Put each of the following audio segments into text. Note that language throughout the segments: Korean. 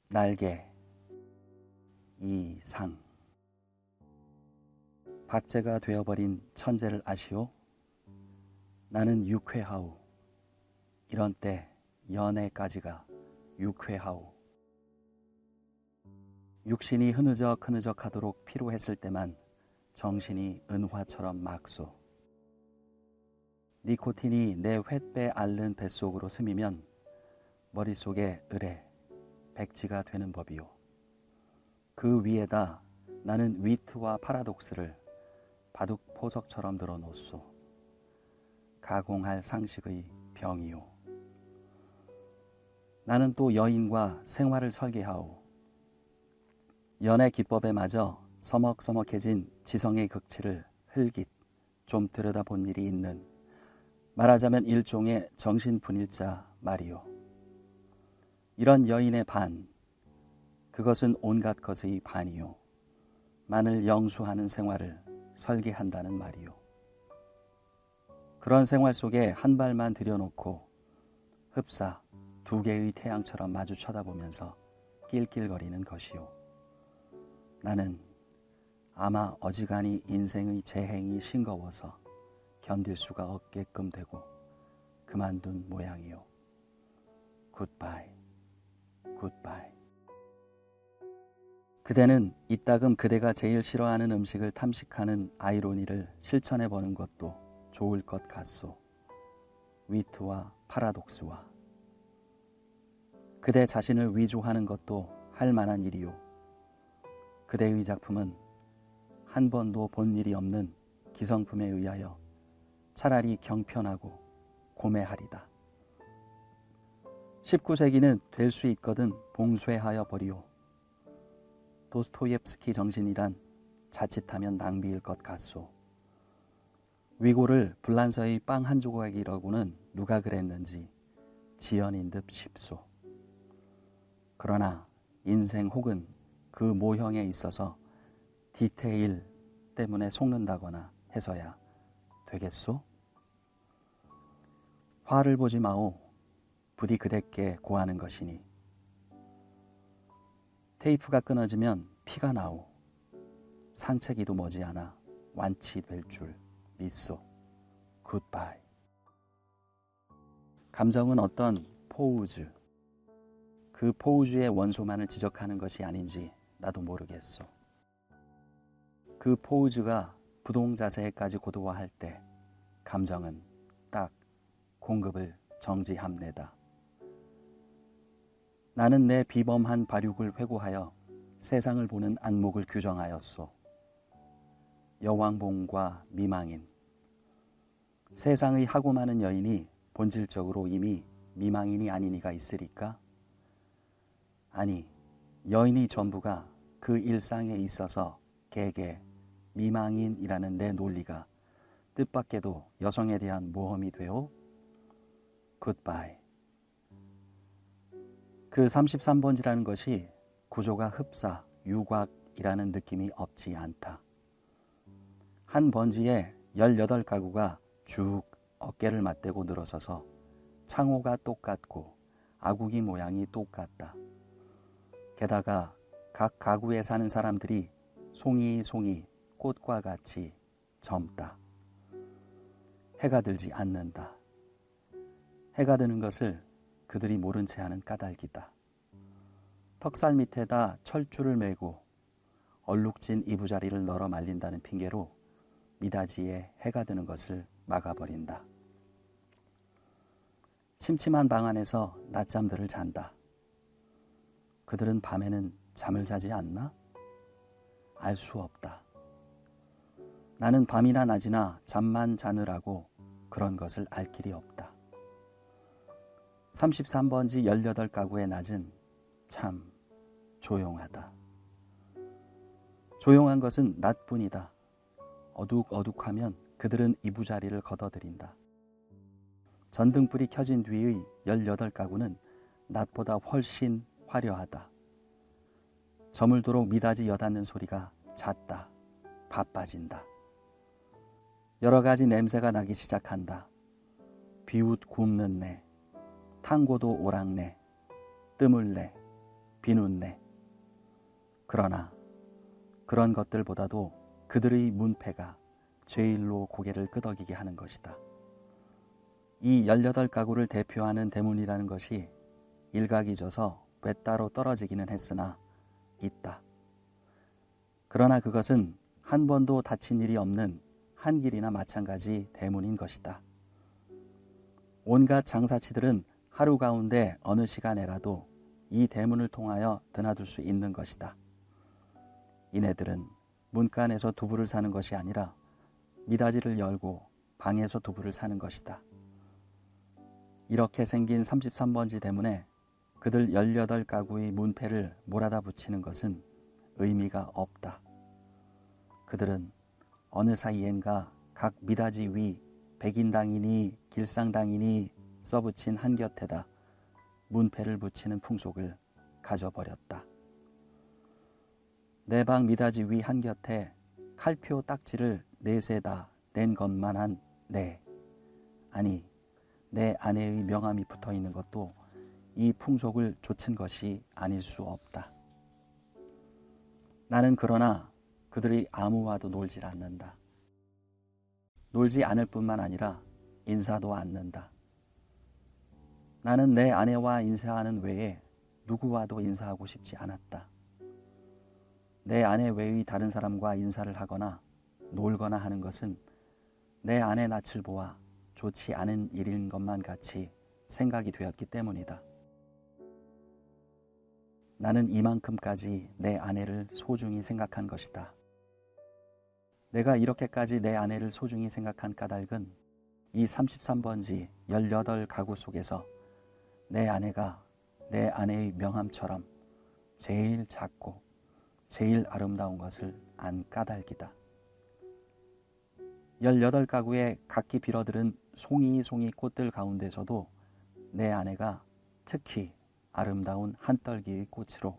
날개, 이상. 박제가 되어버린 천재를 아시오? 나는 육회하우. 이런 때 연애까지가 육회하우. 육신이 흐느적 하도록 피로했을 때만 정신이 은화처럼 막소. 니코틴이 내 횃배 앓는 뱃속으로 스미면 머릿속에 을에 백지가 되는 법이요. 그 위에다 나는 위트와 파라독스를 바둑 포석처럼 늘어놓소. 가공할 상식의 병이요. 나는 또 여인과 생활을 설계하오. 연애 기법에 맞아 서먹서먹해진 지성의 극치를 흘깃 좀 들여다본 일이 있는, 말하자면 일종의 정신분일자 말이요. 이런 여인의 반, 그것은 온갖 것의 반이요. 만을 영수하는 생활을 설계한다는 말이요. 그런 생활 속에 한 발만 들여놓고 흡사 두 개의 태양처럼 마주 쳐다보면서 낄낄거리는 것이요. 나는 아마 어지간히 인생의 재행이 싱거워서 견딜 수가 없게끔 되고 그만둔 모양이요. 굿바이, 굿바이. 그대는 이따금 그대가 제일 싫어하는 음식을 탐식하는 아이러니를 실천해보는 것도 좋을 것 같소. 위트와 파라독스와. 그대 자신을 위조하는 것도 할 만한 일이요. 그대의 작품은 한 번도 본 일이 없는 기성품에 의하여 차라리 경편하고 고매하리다. 19세기는 될 수 있거든 봉쇄하여 버리오. 도스토옙스키 정신이란 자칫하면 낭비일 것 같소. 위고를 불란서의 빵 한 조각이라고는 누가 그랬는지 지연인 듯 싶소. 그러나 인생 혹은 그 모형에 있어서 디테일 때문에 속는다거나 해서야 되겠소? 화를 보지 마오. 부디 그대께 고하는 것이니. 테이프가 끊어지면 피가 나오. 상체기도 머지않아 완치될 줄 믿소. 굿바이. 감정은 어떤 포우즈, 그 포우즈의 원소만을 지적하는 것이 아닌지 나도 모르겠소. 그 포우즈가 부동자세까지 고도화할 때 감정은 딱 공급을 정지합니다. 나는 내 비범한 발육을 회고하여 세상을 보는 안목을 규정하였소. 여왕봉과 미망인. 세상의 하고 많은 여인이 본질적으로 이미 미망인이 아닌 이가 있으리까? 아니, 여인이 전부가 그 일상에 있어서 개개 미망인이라는 내 논리가 뜻밖에도 여성에 대한 모험이 되오? 굿바이. 그 33번지라는 것이 구조가 흡사, 유곽이라는 느낌이 없지 않다. 한 번지에 18가구가 쭉 어깨를 맞대고 늘어서서 창호가 똑같고 아구기 모양이 똑같다. 게다가 각 가구에 사는 사람들이 송이 꽃과 같이 젊다. 해가 들지 않는다. 해가 드는 것을 그들이 모른 채 하는 까닭이다. 턱살 밑에다 철줄을 매고 얼룩진 이부자리를 널어 말린다는 핑계로 미닫이에 해가 드는 것을 막아버린다. 침침한 방 안에서 낮잠들을 잔다. 그들은 밤에는 잠을 자지 않나? 알 수 없다. 나는 밤이나 낮이나 잠만 자느라고 그런 것을 알 길이 없다. 33번지 18가구의 낮은 참 조용하다. 조용한 것은 낮뿐이다. 어둑어둑하면 그들은 이부자리를 걷어들인다. 전등불이 켜진 뒤의 18가구는 낮보다 훨씬 화려하다. 저물도록 미닫이 여닫는 소리가 잦다. 바빠진다. 여러 가지 냄새가 나기 시작한다. 비웃 굽는 내, 탕고도 오락내, 뜨물내, 비눈내. 그러나 그런 것들보다도 그들의 문패가 제일로 고개를 끄덕이게 하는 것이다. 이 18가구를 대표하는 대문이라는 것이 일각이 져서 외따로 떨어지기는 했으나 있다. 그러나 그것은 한 번도 다친 일이 없는 한길이나 마찬가지 대문인 것이다. 온갖 장사치들은 하루 가운데 어느 시간에라도 이 대문을 통하여 드나들 수 있는 것이다. 이네들은 문간에서 두부를 사는 것이 아니라 미닫이를 열고 방에서 두부를 사는 것이다. 이렇게 생긴 33번지 대문에 그들 18가구의 문패를 몰아다 붙이는 것은 의미가 없다. 그들은 어느 사이엔가 각 미닫이 위 백인당이니 길상당이니 써붙인 한 곁에다 문패를 붙이는 풍속을 가져버렸다. 내 방 미닫이 위 한 곁에 칼표 딱지를 내세다 낸 것만한 내 아내의 명함이 붙어있는 것도 이 풍속을 좇은 것이 아닐 수 없다. 나는 그러나 그들이 아무와도 놀질 않는다. 놀지 않을 뿐만 아니라 인사도 않는다. 나는 내 아내와 인사하는 외에 누구와도 인사하고 싶지 않았다. 내 아내 외의 다른 사람과 인사를 하거나 놀거나 하는 것은 내 아내 낯을 보아 좋지 않은 일인 것만 같이 생각이 되었기 때문이다. 나는 이만큼까지 내 아내를 소중히 생각한 것이다. 내가 이렇게까지 내 아내를 소중히 생각한 까닭은 이 33번지 18가구 속에서 내 아내가 내 아내의 명함처럼 제일 작고 제일 아름다운 것을 안 까닭이다. 18가구의 각기 빌어들은 송이 꽃들 가운데서도 내 아내가 특히 아름다운 한떨기의 꽃으로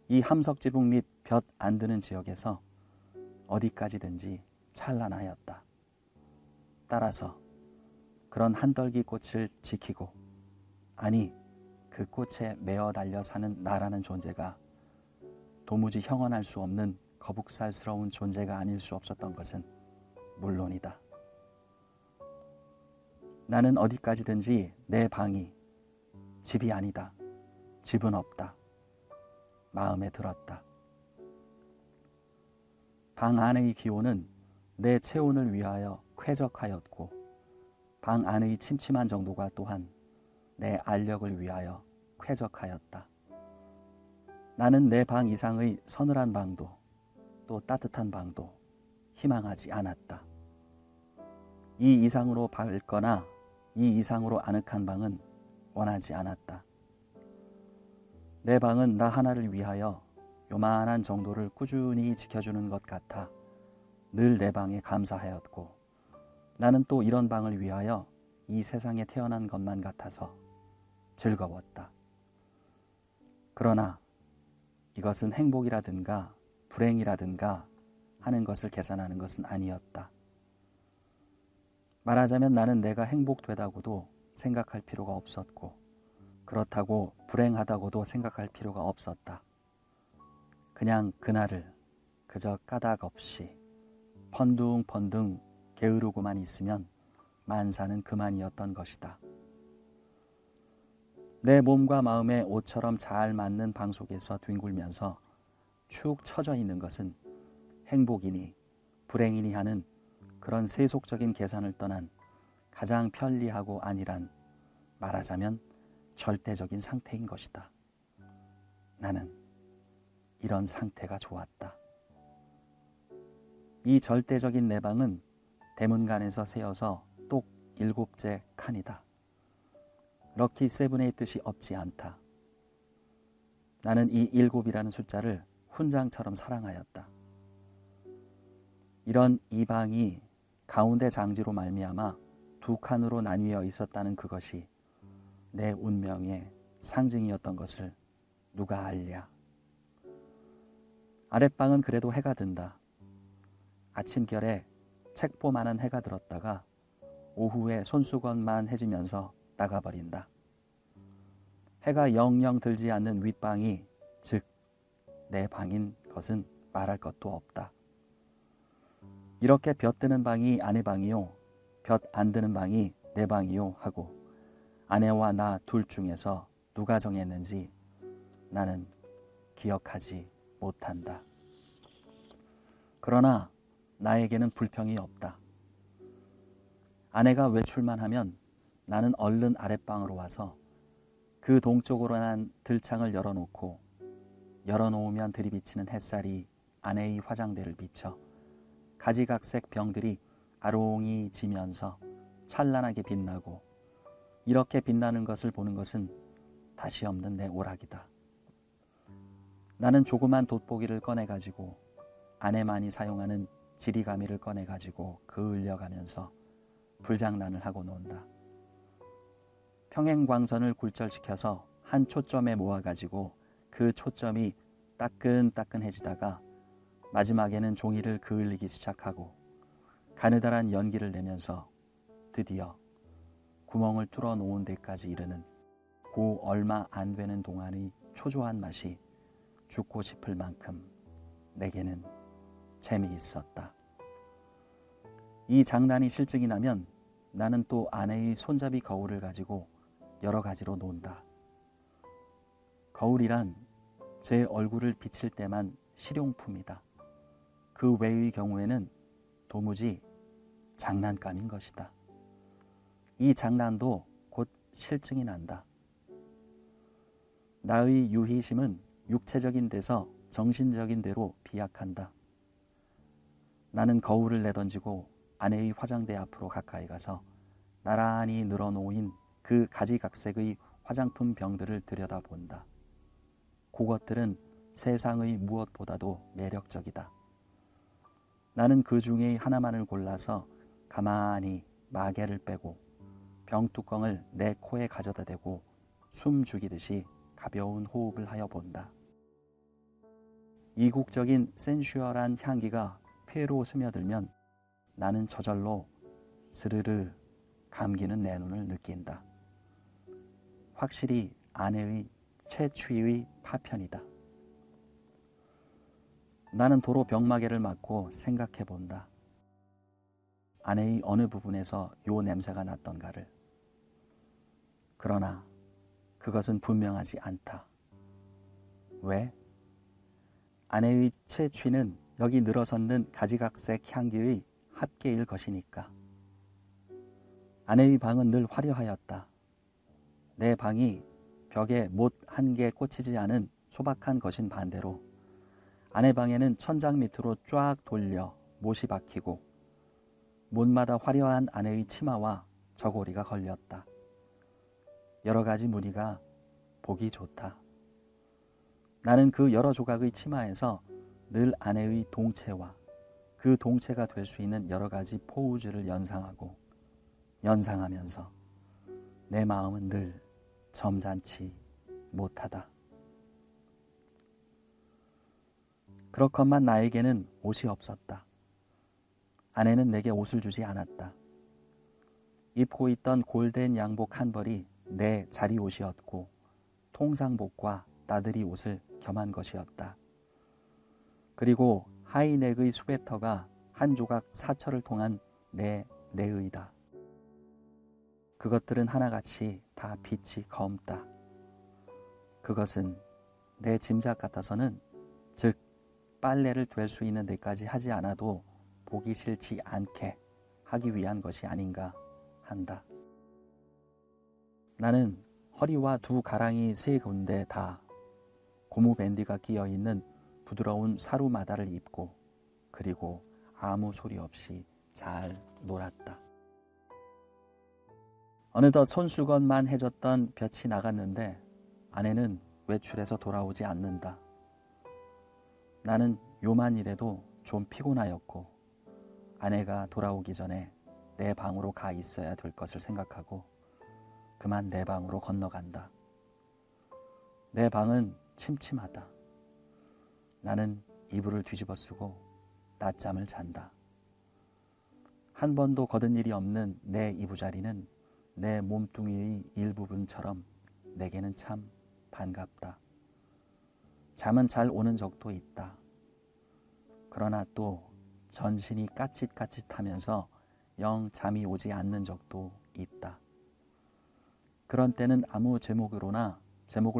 이 함석지붕 및 볕 안 드는 지역에서 어디까지든지 찬란하였다. 따라서 그런 한떨기 꽃을 지키고 그 꽃에 매어 달려 사는 나라는 존재가 도무지 형언할 수 없는 거북살스러운 존재가 아닐 수 없었던 것은 물론이다. 나는 어디까지든지 내 방이 집이 아니다. 집은 없다. 마음에 들었다. 방 안의 기온은 내 체온을 위하여 쾌적하였고 방 안의 침침한 정도가 또한 내 알력을 위하여 쾌적하였다. 나는 내 방 이상의 서늘한 방도 또 따뜻한 방도 희망하지 않았다. 이 이상으로 밝거나 이 이상으로 아늑한 방은 원하지 않았다. 내 방은 나 하나를 위하여 요만한 정도를 꾸준히 지켜주는 것 같아 늘 내 방에 감사하였고 나는 또 이런 방을 위하여 이 세상에 태어난 것만 같아서 즐거웠다. 그러나 이것은 행복이라든가 불행이라든가 하는 것을 계산하는 것은 아니었다. 말하자면 나는 내가 행복되다고도 생각할 필요가 없었고 그렇다고 불행하다고도 생각할 필요가 없었다. 그냥 그날을 그저 까닭 없이 펀둥펀둥 게으르고만 있으면 만사는 그만이었던 것이다. 내 몸과 마음에 옷처럼 잘 맞는 방 속에서 뒹굴면서 축 처져 있는 것은 행복이니 불행이니 하는 그런 세속적인 계산을 떠난 가장 편리하고 안일한 말하자면 절대적인 상태인 것이다. 나는 이런 상태가 좋았다. 이 절대적인 내 방은 대문간에서 세어서 똑 7째 칸이다. 럭키 세븐의 뜻이 없지 않다. 나는 이 7이라는 숫자를 훈장처럼 사랑하였다. 이런 이 방이 가운데 장지로 말미암아 2칸으로 나뉘어 있었다는 그것이 내 운명의 상징이었던 것을 누가 알랴. 아랫방은 그래도 해가 든다. 아침결에 책보만한 해가 들었다가 오후에 손수건만 해지면서 나가버린다. 해가 영영 들지 않는 윗방이, 즉 내 방인 것은 말할 것도 없다. 이렇게 볕 드는 방이 아내 방이요, 볕 안 드는 방이 내 방이요 하고 아내와 나 둘 중에서 누가 정했는지 나는 기억하지 못한다. 그러나 나에게는 불평이 없다. 아내가 외출만 하면 나는 얼른 아랫방으로 와서 그 동쪽으로 난 들창을 열어놓으면 들이비치는 햇살이 아내의 화장대를 비쳐 가지각색 병들이 아롱이 지면서 찬란하게 빛나고, 이렇게 빛나는 것을 보는 것은 다시 없는 내 오락이다. 나는 조그만 돋보기를 꺼내가지고 아내만이 사용하는 지리가미를 꺼내가지고 그을려가면서 불장난을 하고 논다. 평행광선을 굴절시켜서 한 초점에 모아가지고 그 초점이 따끈따끈해지다가 마지막에는 종이를 그을리기 시작하고 가느다란 연기를 내면서 드디어 구멍을 뚫어 놓은 데까지 이르는 그 얼마 안 되는 동안의 초조한 맛이 죽고 싶을 만큼 내게는 재미있었다. 이 장난이 실증이 나면 나는 또 아내의 손잡이 거울을 가지고 여러 가지로 논다. 거울이란 제 얼굴을 비칠 때만 실용품이다. 그 외의 경우에는 도무지 장난감인 것이다. 이 장난도 곧 실증이 난다. 나의 유희심은 육체적인 데서 정신적인 데로 비약한다. 나는 거울을 내던지고 아내의 화장대 앞으로 가까이 가서 나란히 늘어놓인 그 가지각색의 화장품 병들을 들여다본다. 그것들은 세상의 무엇보다도 매력적이다. 나는 그 중에 하나만을 골라서 가만히 마개를 빼고 병뚜껑을 내 코에 가져다 대고 숨 죽이듯이 가벼운 호흡을 하여 본다. 이국적인 센슈얼한 향기가 폐로 스며들면 나는 저절로 스르르 감기는 내 눈을 느낀다. 확실히 아내의 채취의 파편이다. 나는 도로 병마개를 맡고 생각해 본다. 아내의 어느 부분에서 요 냄새가 났던가를. 그러나 그것은 분명하지 않다. 왜? 아내의 채취는 여기 늘어섰는 가지각색 향기의 합계일 것이니까. 아내의 방은 늘 화려하였다. 내 방이 벽에 못 한 개 꽂히지 않은 소박한 것인 반대로 아내 방에는 천장 밑으로 쫙 돌려 못이 박히고 못마다 화려한 아내의 치마와 저고리가 걸렸다. 여러 가지 무늬가 보기 좋다. 나는 그 여러 조각의 치마에서 늘 아내의 동체와 그 동체가 될 수 있는 여러 가지 포우즈를 연상하면서 내 마음은 늘 점잖지 못하다. 그렇건만 나에게는 옷이 없었다. 아내는 내게 옷을 주지 않았다. 입고 있던 골덴 양복 한 벌이 내 자리 옷이었고 통상복과 나들이 옷을 겸한 것이었다. 그리고 하이넥의 스웨터가 한 조각 사철을 통한 내의다. 그것들은 하나같이 다 빛이 검다. 그것은 내 짐작 같아서는, 즉 빨래를 될 수 있는 데까지 하지 않아도 보기 싫지 않게 하기 위한 것이 아닌가 한다. 나는 허리와 두 가랑이 세 군데 다 고무 밴드가 끼어 있는 부드러운 사루마다를 입고 그리고 아무 소리 없이 잘 놀았다. 어느덧 손수건만 해줬던 볕이 나갔는데 아내는 외출해서 돌아오지 않는다. 나는 요만 이래도 좀 피곤하였고 아내가 돌아오기 전에 내 방으로 가 있어야 될 것을 생각하고 그만 내 방으로 건너간다. 내 방은 침침하다. 나는 이불을 뒤집어 쓰고 낮잠을 잔다. 한 번도 거둔 일이 없는 내 이부자리는 내 몸뚱이의 일부분처럼 내게는 참 반갑다. 잠은 잘 오는 적도 있다. 그러나 또 전신이 까짓까짓하면서 영 잠이 오지 않는 적도 있다. 그런 때는 아무 제목을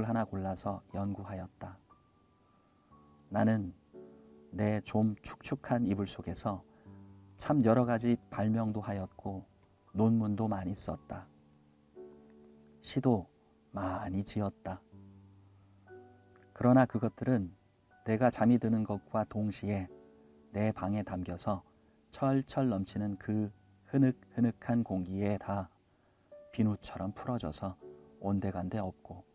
하나 골라서 연구하였다. 나는 내 좀 축축한 이불 속에서 참 여러 가지 발명도 하였고 논문도 많이 썼다. 시도 많이 지었다. 그러나 그것들은 내가 잠이 드는 것과 동시에 내 방에 담겨서 철철 넘치는 그 흐느흐느한 공기에 다 비누처럼 풀어져서 온데간데 없고,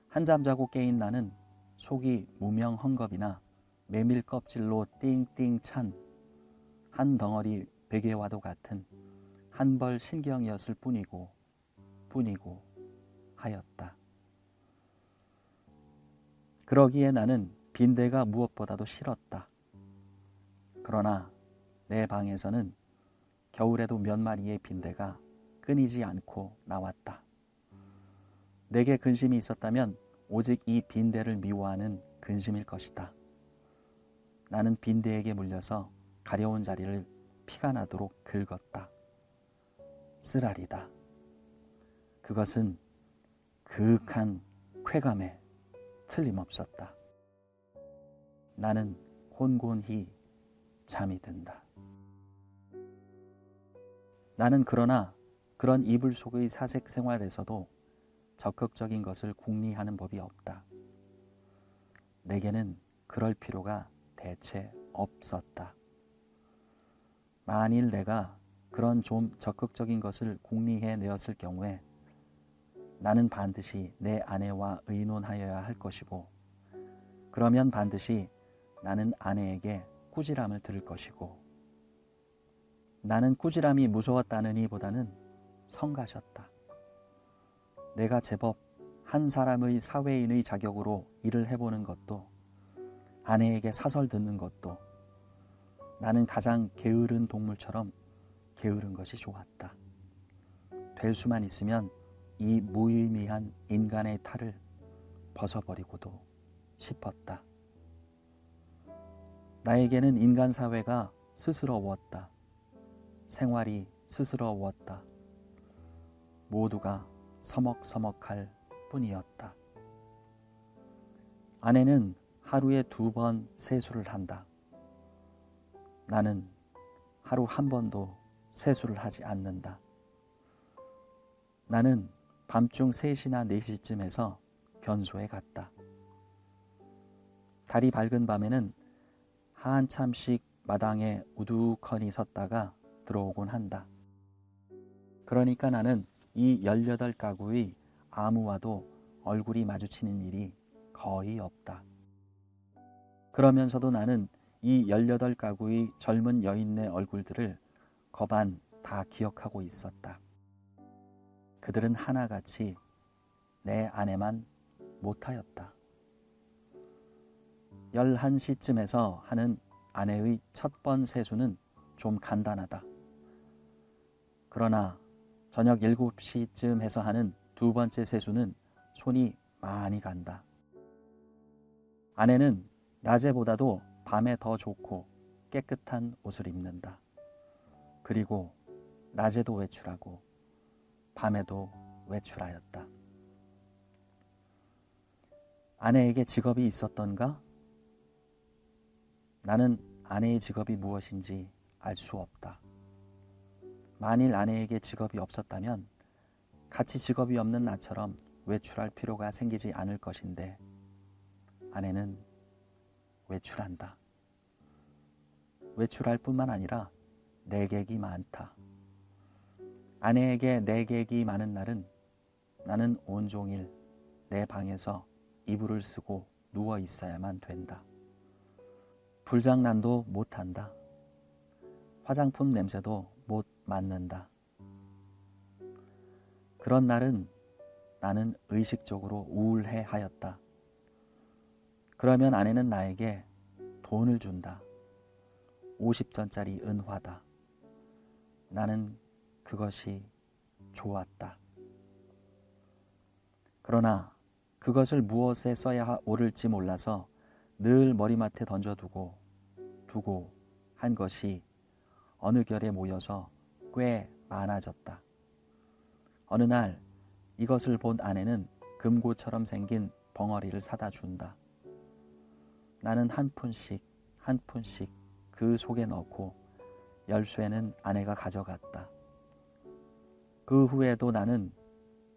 한잠 자고 깨인 나는 속이 무명 헝겊이나 메밀 껍질로 띵띵 찬 한 덩어리 베개와도 같은 한 벌 신경이었을 뿐이고 하였다. 그러기에 나는 빈대가 무엇보다도 싫었다. 그러나 내 방에서는 겨울에도 몇 마리의 빈대가 끊이지 않고 나왔다. 내게 근심이 있었다면 오직 이 빈대를 미워하는 근심일 것이다. 나는 빈대에게 물려서 가려운 자리를 피가 나도록 긁었다. 쓰라리다. 그것은 그윽한 쾌감에 틀림없었다. 나는 혼곤히 잠이 든다. 나는 그러나 그런 이불 속의 사색 생활에서도 적극적인 것을 궁리하는 법이 없다. 내게는 그럴 필요가 대체 없었다. 만일 내가 그런 좀 적극적인 것을 궁리해 내었을 경우에 나는 반드시 내 아내와 의논하여야 할 것이고, 그러면 반드시 나는 아내에게 꾸지람을 들을 것이고, 나는 꾸지람이 무서웠다느니 보다는 성가셨다. 내가 제법 한 사람의 사회인의 자격으로 일을 해보는 것도, 아내에게 사설 듣는 것도 나는 가장 게으른 동물처럼 게으른 것이 좋았다. 될 수만 있으면 이 무의미한 인간의 탈을 벗어버리고도 싶었다. 나에게는 인간 사회가 스스러웠다. 생활이 스스러웠다. 모두가 서먹서먹할 뿐이었다. 아내는 하루에 2번 세수를 한다. 나는 하루 한 번도 세수를 하지 않는다. 나는 밤중 3시나 4시쯤에서 변소에 갔다. 달이 밝은 밤에는 한참씩 마당에 우두커니 섰다가 들어오곤 한다. 그러니까 나는 이 18가구의 아무와도 얼굴이 마주치는 일이 거의 없다. 그러면서도 나는 이 18가구의 젊은 여인네 얼굴들을 거반 다 기억하고 있었다. 그들은 하나같이 내 아내만 못하였다. 11시쯤에서 하는 아내의 첫 번 세수는 좀 간단하다. 그러나 저녁 7시쯤 해서 하는 2번째 세수는 손이 많이 간다. 아내는 낮에보다도 밤에 더 좋고 깨끗한 옷을 입는다. 그리고 낮에도 외출하고 밤에도 외출하였다. 아내에게 직업이 있었던가? 나는 아내의 직업이 무엇인지 알 수 없다. 만일 아내에게 직업이 없었다면 같이 직업이 없는 나처럼 외출할 필요가 생기지 않을 것인데, 아내는 외출한다. 외출할 뿐만 아니라 내객이 많다. 아내에게 내객이 많은 날은 나는 온종일 내 방에서 이불을 쓰고 누워 있어야만 된다. 불장난도 못한다. 화장품 냄새도 못 맡는다. 그런 날은 나는 의식적으로 우울해 하였다. 그러면 아내는 나에게 돈을 준다. 50전짜리 은화다. 나는 그것이 좋았다. 그러나 그것을 무엇에 써야 옳을지 몰라서 늘 머리맡에 던져두고 한 것이 어느 결에 모여서 꽤 많아졌다. 어느 날 이것을 본 아내는 금고처럼 생긴 벙어리를 사다 준다. 나는 한 푼씩 그 속에 넣고 열쇠는 아내가 가져갔다. 그 후에도 나는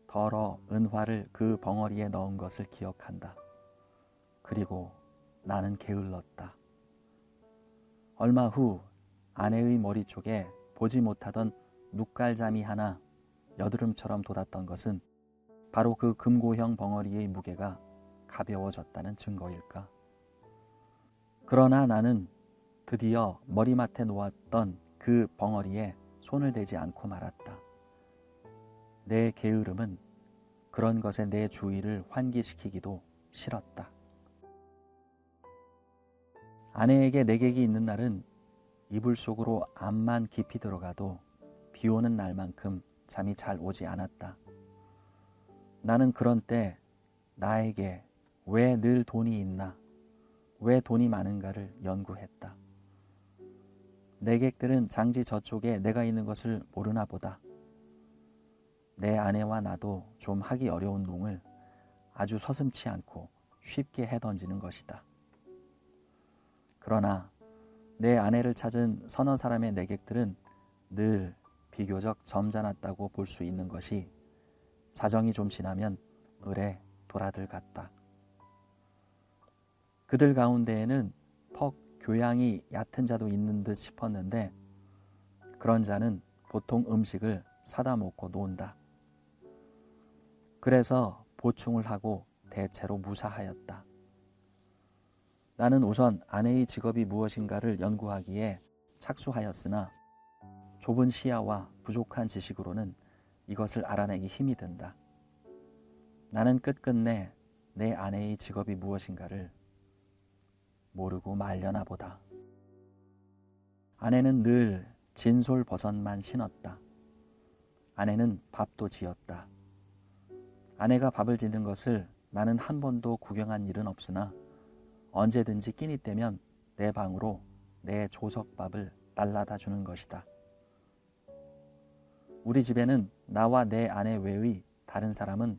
더러 은화를 그 벙어리에 넣은 것을 기억한다. 그리고 나는 게을렀다. 얼마 후 아내의 머리 쪽에 보지 못하던 눈깔잠이 하나 여드름처럼 돋았던 것은 바로 그 금고형 벙어리의 무게가 가벼워졌다는 증거일까? 그러나 나는 드디어 머리맡에 놓았던 그 벙어리에 손을 대지 않고 말았다. 내 게으름은 그런 것에 내 주의를 환기시키기도 싫었다. 아내에게 내객이 있는 날은 이불 속으로 암만 깊이 들어가도 비 오는 날만큼 잠이 잘 오지 않았다. 나는 그런 때 나에게 왜 늘 돈이 있나, 왜 돈이 많은가를 연구했다. 내객들은 장지 저쪽에 내가 있는 것을 모르나 보다. 내 아내와 나도 좀 하기 어려운 농을 아주 서슴지 않고 쉽게 해던지는 것이다. 그러나 내 아내를 찾은 서너 사람의 내객들은 늘 비교적 점잖았다고 볼 수 있는 것이 자정이 좀 지나면 을에 돌아들 같다. 그들 가운데에는 퍽 교양이 얕은 자도 있는 듯 싶었는데 그런 자는 보통 음식을 사다 먹고 논다. 그래서 보충을 하고 대체로 무사하였다. 나는 우선 아내의 직업이 무엇인가를 연구하기에 착수하였으나 좁은 시야와 부족한 지식으로는 이것을 알아내기 힘이 든다. 나는 끝끝내 내 아내의 직업이 무엇인가를 모르고 말려나 보다. 아내는 늘 진솔 버섯만 신었다. 아내는 밥도 지었다. 아내가 밥을 짓는 것을 나는 한 번도 구경한 일은 없으나 언제든지 끼니 때면 내 방으로 내 조석밥을 날라다 주는 것이다. 우리 집에는 나와 내 아내 외의 다른 사람은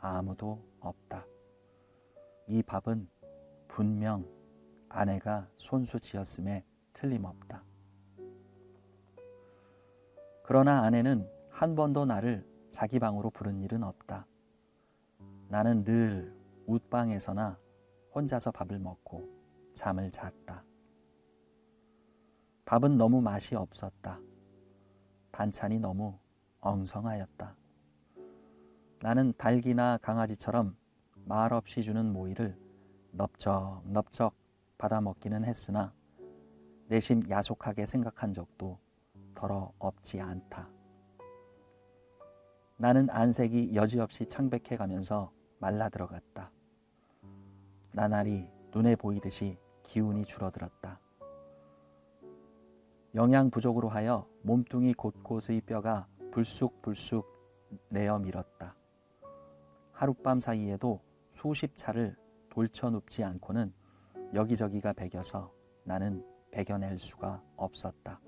아무도 없다. 이 밥은 분명 아내가 손수 지었음에 틀림없다. 그러나 아내는 한 번도 나를 자기 방으로 부른 일은 없다. 나는 늘 웃방에서나 혼자서 밥을 먹고 잠을 잤다. 밥은 너무 맛이 없었다. 반찬이 너무 엉성하였다. 나는 닭이나 강아지처럼 말없이 주는 모이를 넙적넙적 받아 먹기는 했으나 내심 야속하게 생각한 적도 더러 없지 않다. 나는 안색이 여지없이 창백해 가면서 말라 들어갔다. 나날이 눈에 보이듯이 기운이 줄어들었다. 영양 부족으로 하여 몸뚱이 곳곳의 뼈가 불쑥불쑥 내어 밀었다. 하룻밤 사이에도 수십 차를 돌쳐눕지 않고는 여기저기가 배겨서 나는 배겨낼 수가 없었다.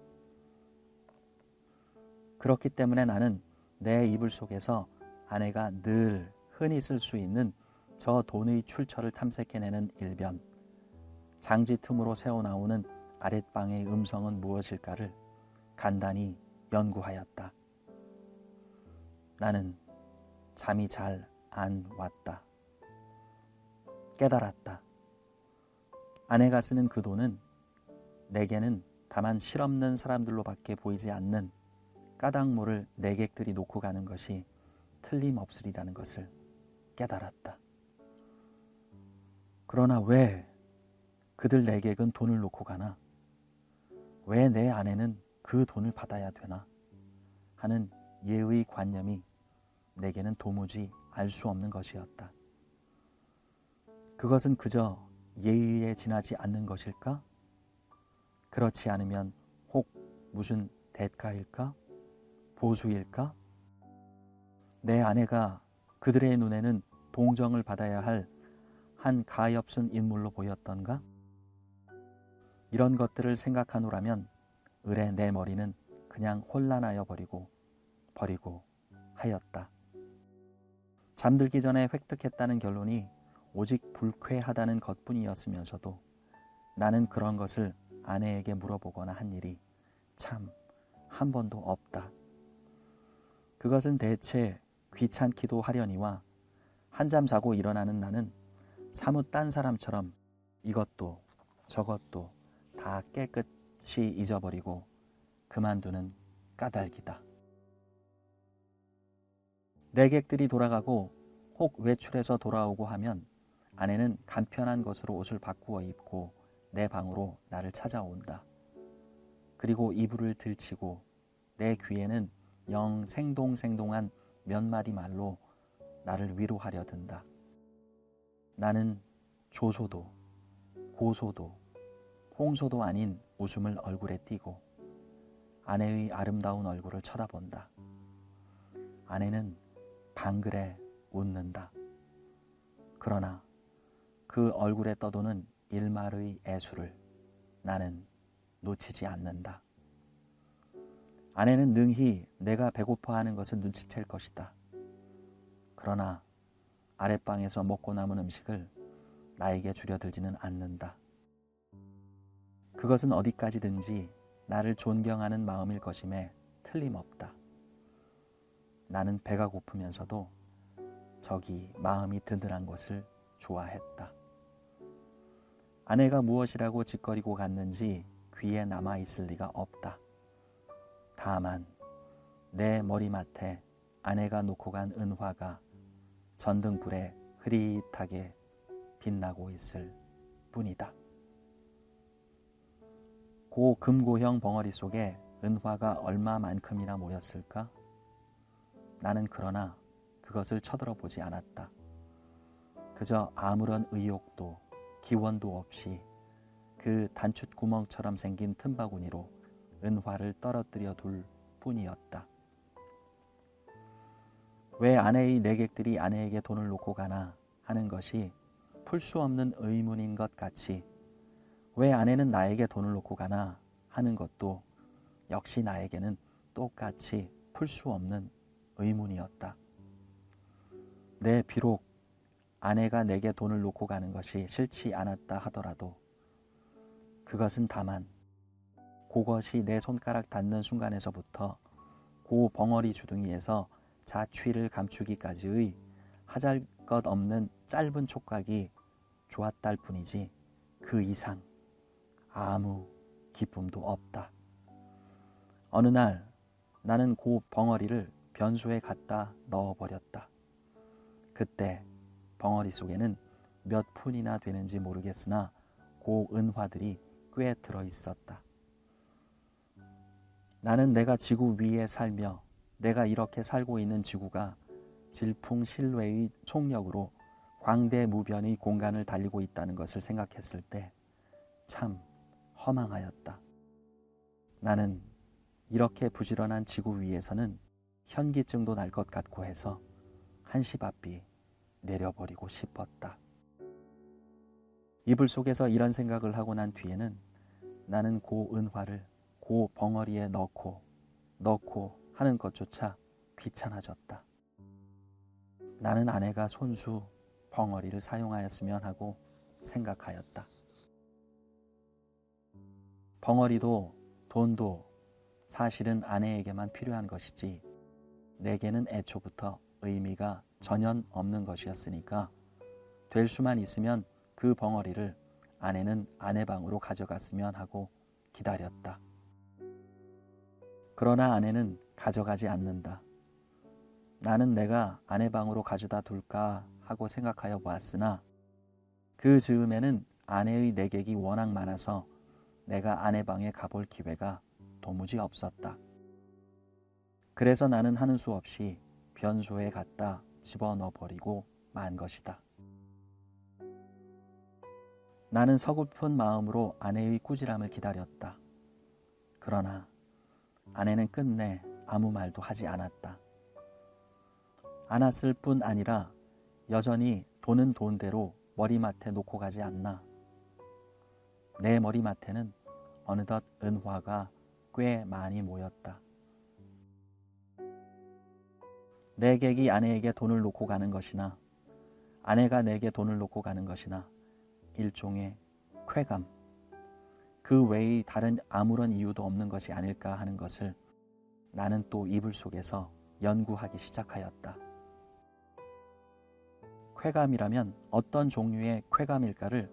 그렇기 때문에 나는 내 이불 속에서 아내가 늘 흔히 쓸 수 있는 저 돈의 출처를 탐색해내는 일변, 장지 틈으로 새어나오는 아랫방의 음성은 무엇일까를 간단히 연구하였다. 나는 잠이 잘 안 왔다. 깨달았다. 아내가 쓰는 그 돈은 내게는 다만 실없는 사람들로밖에 보이지 않는 까닭모를 내객들이 놓고 가는 것이 틀림없으리라는 것을 깨달았다. 그러나 왜 그들 내객은 돈을 놓고 가나? 왜 내 아내는 그 돈을 받아야 되나? 하는 예의 관념이 내게는 도무지 알 수 없는 것이었다. 그것은 그저 예의에 지나지 않는 것일까? 그렇지 않으면 혹 무슨 대가일까? 보수일까? 내 아내가 그들의 눈에는 동정을 받아야 할 한 가엾은 인물로 보였던가? 이런 것들을 생각하노라면 을에 내 머리는 그냥 혼란하여 버리고 하였다. 잠들기 전에 획득했다는 결론이 오직 불쾌하다는 것뿐이었으면서도 나는 그런 것을 아내에게 물어보거나 한 일이 참 한 번도 없다. 그것은 대체 귀찮기도 하려니와 한잠 자고 일어나는 나는 사뭇 딴 사람처럼 이것도 저것도 다 깨끗이 잊어버리고 그만두는 까닭이다. 내객들이 돌아가고 혹 외출해서 돌아오고 하면 아내는 간편한 것으로 옷을 바꾸어 입고 내 방으로 나를 찾아온다. 그리고 이불을 들치고 내 귀에는 영 생동생동한 몇 마디 말로 나를 위로하려 든다. 나는 조소도 고소도 홍소도 아닌 웃음을 얼굴에 띠고 아내의 아름다운 얼굴을 쳐다본다. 아내는 방글에 웃는다. 그러나 그 얼굴에 떠도는 일말의 애수를 나는 놓치지 않는다. 아내는 능히 내가 배고파하는 것을 눈치챌 것이다. 그러나 아랫방에서 먹고 남은 음식을 나에게 주려들지는 않는다. 그것은 어디까지든지 나를 존경하는 마음일 것임에 틀림없다. 나는 배가 고프면서도 저기 마음이 든든한 것을 좋아했다. 아내가 무엇이라고 짓거리고 갔는지 귀에 남아있을 리가 없다. 다만 내 머리맡에 아내가 놓고 간 은화가 전등불에 흐릿하게 빛나고 있을 뿐이다. 고 금고형 벙어리 속에 은화가 얼마만큼이나 모였을까? 나는 그러나 그것을 쳐들어보지 않았다. 그저 아무런 의욕도 기원도 없이 그 단추구멍처럼 생긴 틈바구니로 은화를 떨어뜨려 둘 뿐이었다. 왜 아내의 내객들이 아내에게 돈을 놓고 가나 하는 것이 풀 수 없는 의문인 것 같이 왜 아내는 나에게 돈을 놓고 가나 하는 것도 역시 나에게는 똑같이 풀 수 없는 의문이었다. 내 비록 아내가 내게 돈을 놓고 가는 것이 싫지 않았다 하더라도 그것은 다만 그것이 내 손가락 닿는 순간에서부터 고 벙어리 주둥이에서 자취를 감추기까지의 하잘것없는 짧은 촉각이 좋았달 뿐이지 그 이상 아무 기쁨도 없다. 어느 날 나는 고 벙어리를 변소에 갖다 넣어버렸다. 그때 벙어리 속에는 몇 푼이나 되는지 모르겠으나 고 은화들이 꽤 들어있었다. 나는 내가 지구 위에 살며 내가 이렇게 살고 있는 지구가 질풍실외의 총력으로 광대무변의 공간을 달리고 있다는 것을 생각했을 때 참 허망하였다. 나는 이렇게 부지런한 지구 위에서는 현기증도 날 것 같고 해서 한시바삐 내려버리고 싶었다. 이불 속에서 이런 생각을 하고 난 뒤에는 나는 고 은화를 고 벙어리에 넣고 하는 것조차 귀찮아졌다. 나는 아내가 손수 벙어리를 사용하였으면 하고 생각하였다. 벙어리도 돈도 사실은 아내에게만 필요한 것이지 내게는 애초부터 의미가 전혀 없는 것이었으니까 될 수만 있으면 그 벙어리를 아내는 아내 방으로 가져갔으면 하고 기다렸다. 그러나 아내는 가져가지 않는다. 나는 내가 아내 방으로 가져다 둘까 하고 생각하여 보았으나 그 즈음에는 아내의 내객이 워낙 많아서 내가 아내 방에 가볼 기회가 도무지 없었다. 그래서 나는 하는 수 없이 변소에 갖다 집어넣어버리고 만 것이다. 나는 서글픈 마음으로 아내의 꾸지람을 기다렸다. 그러나 아내는 끝내 아무 말도 하지 않았다. 않았을 뿐 아니라 여전히 돈은 돈대로 머리맡에 놓고 가지 않나. 내 머리맡에는 어느덧 은화가 꽤 많이 모였다. 내 객이 아내에게 돈을 놓고 가는 것이나 아내가 내게 돈을 놓고 가는 것이나 일종의 쾌감, 그 외의 다른 아무런 이유도 없는 것이 아닐까 하는 것을 나는 또 이불 속에서 연구하기 시작하였다. 쾌감이라면 어떤 종류의 쾌감일까를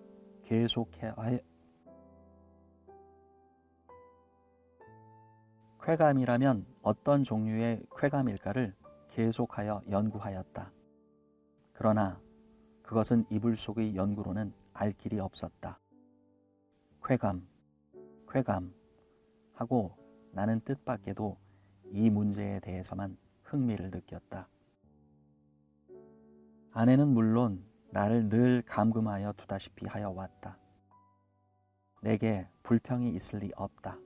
쾌감이라면 어떤 종류의 쾌감일까를 계속하여 연구하였다. 그러나 그것은 이불 속의 연구로는 알 길이 없었다. 쾌감 하고 나는 뜻밖에도 이 문제에 대해서만 흥미를 느꼈다. 아내는 물론 나를 늘 감금하여 두다시피 하여 왔다. 내게 불평이 있을 리 없다.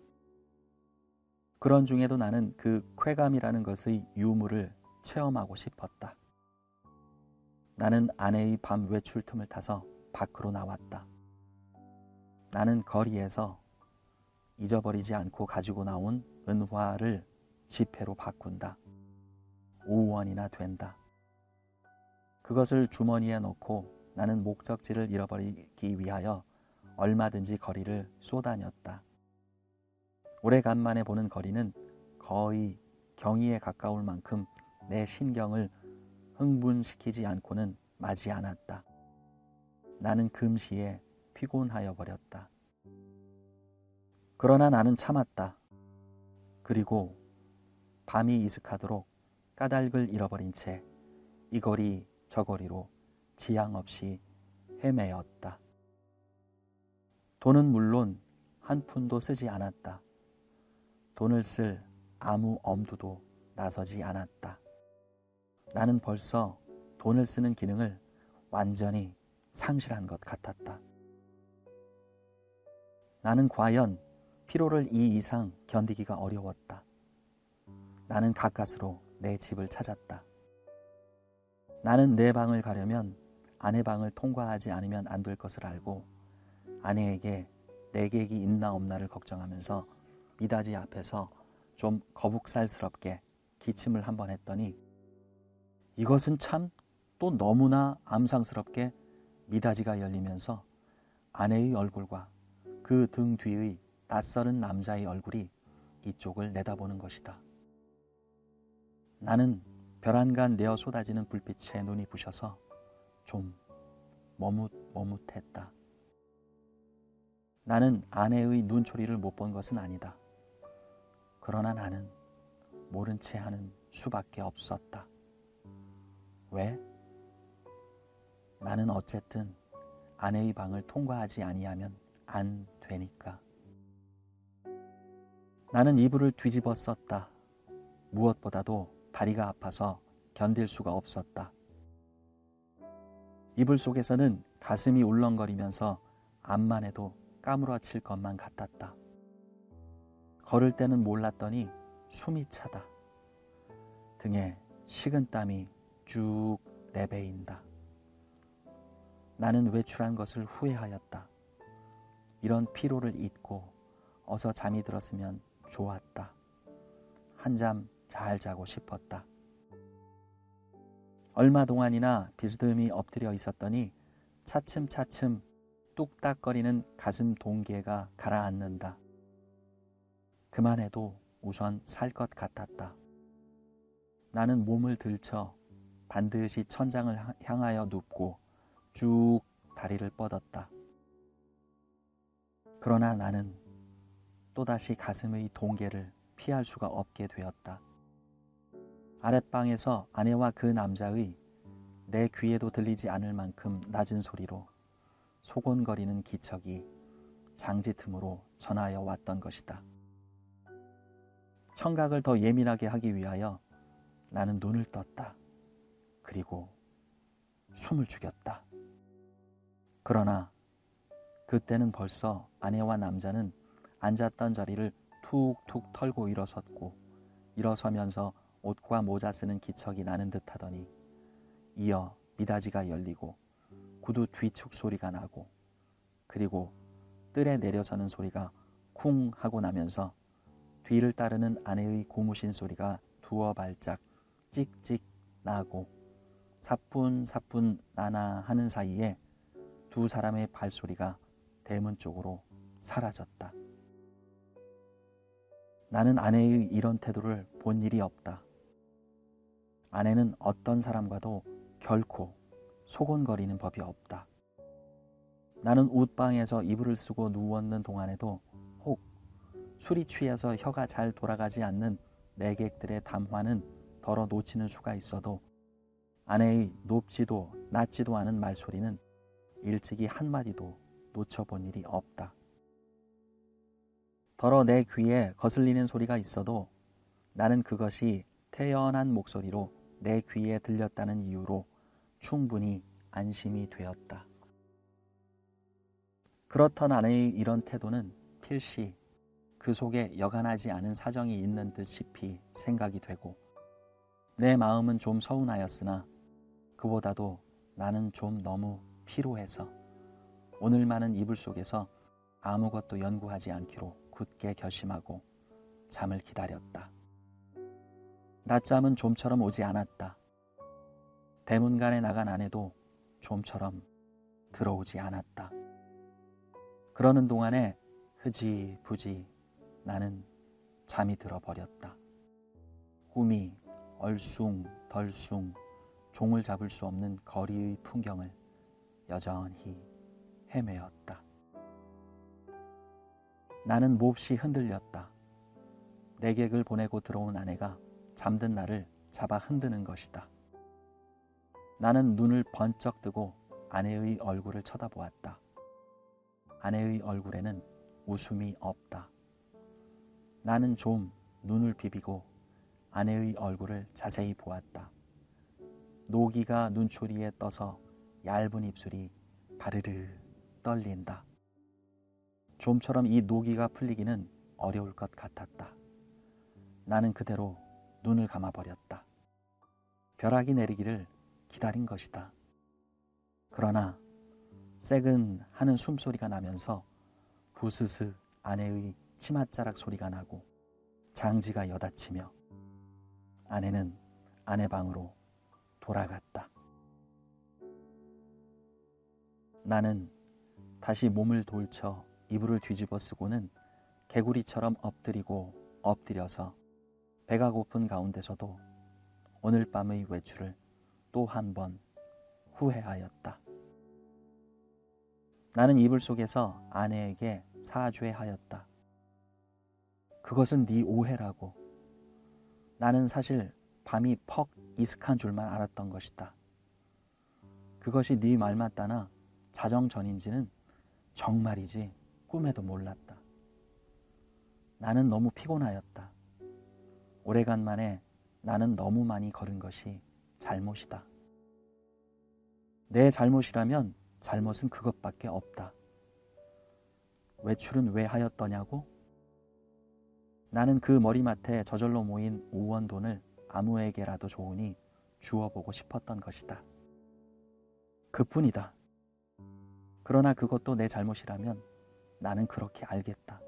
그런 중에도 나는 그 쾌감이라는 것의 유무를 체험하고 싶었다. 나는 아내의 밤 외출 틈을 타서 밖으로 나왔다. 나는 거리에서 잊어버리지 않고 가지고 나온 은화를 지폐로 바꾼다. 5원이나 된다. 그것을 주머니에 넣고 나는 목적지를 잃어버리기 위하여 얼마든지 거리를 쏘다녔다. 오래간만에 보는 거리는 거의 경의에 가까울 만큼 내 신경을 흥분시키지 않고는 마지 않았다. 나는 금시에 피곤하여 버렸다. 그러나 나는 참았다. 그리고 밤이 이슥하도록 까닭을 잃어버린 채 이 거리 저 거리로 지양 없이 헤매었다. 돈은 물론 한 푼도 쓰지 않았다. 돈을 쓸 아무 엄두도 나서지 않았다. 나는 벌써 돈을 쓰는 기능을 완전히 상실한 것 같았다. 나는 과연 피로를 이 이상 견디기가 어려웠다. 나는 가까스로 내 집을 찾았다. 나는 내 방을 가려면 아내 방을 통과하지 않으면 안 될 것을 알고 아내에게 내 객이 있나 없나를 걱정하면서 미닫이 앞에서 좀 거북살스럽게 기침을 한번 했더니 이것은 참 또 너무나 암상스럽게 미닫이가 열리면서 아내의 얼굴과 그 등 뒤의 낯설은 남자의 얼굴이 이쪽을 내다보는 것이다. 나는 벼랑간 내어 쏟아지는 불빛에 눈이 부셔서 좀 머뭇머뭇했다. 나는 아내의 눈초리를 못 본 것은 아니다. 그러나 나는 모른 채 하는 수밖에 없었다. 왜? 나는 어쨌든 아내의 방을 통과하지 아니하면 안 되니까. 나는 이불을 뒤집어 썼다. 무엇보다도 다리가 아파서 견딜 수가 없었다. 이불 속에서는 가슴이 울렁거리면서 암만 해도 까무러칠 것만 같았다. 걸을 때는 몰랐더니 숨이 차다. 등에 식은땀이 쭉 내배인다. 나는 외출한 것을 후회하였다. 이런 피로를 잊고 어서 잠이 들었으면 좋았다. 한잠 잘 자고 싶었다. 얼마 동안이나 비스듬히 엎드려 있었더니 차츰차츰 뚝딱거리는 가슴 동계가 가라앉는다. 그만해도 우선 살 것 같았다. 나는 몸을 들쳐 반드시 천장을 향하여 눕고 쭉 다리를 뻗었다. 그러나 나는 또다시 가슴의 동계를 피할 수가 없게 되었다. 아랫방에서 아내와 그 남자의 내 귀에도 들리지 않을 만큼 낮은 소리로 소곤거리는 기척이 장지 틈으로 전하여 왔던 것이다. 청각을 더 예민하게 하기 위하여 나는 눈을 떴다. 그리고 숨을 죽였다. 그러나 그때는 벌써 아내와 남자는 앉았던 자리를 툭툭 털고 일어섰고 일어서면서 옷과 모자 쓰는 기척이 나는 듯하더니 이어 미닫이가 열리고 구두 뒤축 소리가 나고 그리고 뜰에 내려서는 소리가 쿵 하고 나면서 뒤를 따르는 아내의 고무신 소리가 두어 발짝 찍찍 나고 사뿐사뿐 나나 하는 사이에 두 사람의 발소리가 대문 쪽으로 사라졌다. 나는 아내의 이런 태도를 본 일이 없다. 아내는 어떤 사람과도 결코 소곤거리는 법이 없다. 나는 옷방에서 이불을 쓰고 누웠는 동안에도 혹 술이 취해서 혀가 잘 돌아가지 않는 내객들의 담화는 덜어 놓치는 수가 있어도 아내의 높지도 낮지도 않은 말소리는 일찍이 한마디도 놓쳐본 일이 없다. 덜어 내 귀에 거슬리는 소리가 있어도 나는 그것이 태연한 목소리로 내 귀에 들렸다는 이유로 충분히 안심이 되었다. 그렇던 아내의 이런 태도는 필시 그 속에 여간하지 않은 사정이 있는 듯이 생각이 되고 내 마음은 좀 서운하였으나 그보다도 나는 좀 너무 피로해서 오늘만은 이불 속에서 아무것도 연구하지 않기로 굳게 결심하고 잠을 기다렸다. 낮잠은 좀처럼 오지 않았다. 대문간에 나간 아내도 좀처럼 들어오지 않았다. 그러는 동안에 흐지부지 나는 잠이 들어버렸다. 꿈이 얼숭덜숭 종을 잡을 수 없는 거리의 풍경을 여전히 헤매었다. 나는 몹시 흔들렸다. 내객을 보내고 들어온 아내가 잠든 나를 잡아 흔드는 것이다. 나는 눈을 번쩍 뜨고 아내의 얼굴을 쳐다보았다. 아내의 얼굴에는 웃음이 없다. 나는 좀 눈을 비비고 아내의 얼굴을 자세히 보았다. 노기가 눈초리에 떠서 얇은 입술이 바르르 떨린다. 좀처럼 이 노기가 풀리기는 어려울 것 같았다. 나는 그대로 눈을 감아버렸다. 벼락이 내리기를 기다린 것이다. 그러나 새근 하는 숨소리가 나면서 부스스 아내의 치맛자락 소리가 나고 장지가 여닫히며 아내는 아내 방으로 돌아갔다. 나는 다시 몸을 돌쳐 이불을 뒤집어 쓰고는 개구리처럼 엎드리고 엎드려서 배가 고픈 가운데서도 오늘 밤의 외출을 또 한 번 후회하였다. 나는 이불 속에서 아내에게 사죄하였다. 그것은 네 오해라고. 나는 사실 밤이 퍽 이슥한 줄만 알았던 것이다. 그것이 네 말 맞다나 자정전인지는 정말이지 꿈에도 몰랐다. 나는 너무 피곤하였다. 오래간만에 나는 너무 많이 걸은 것이 잘못이다. 내 잘못이라면 잘못은 그것밖에 없다. 외출은 왜 하였더냐고? 나는 그 머리맡에 저절로 모인 5원 돈을 아무에게라도 좋으니 주어보고 싶었던 것이다. 그뿐이다. 그러나 그것도 내 잘못이라면 나는 그렇게 알겠다.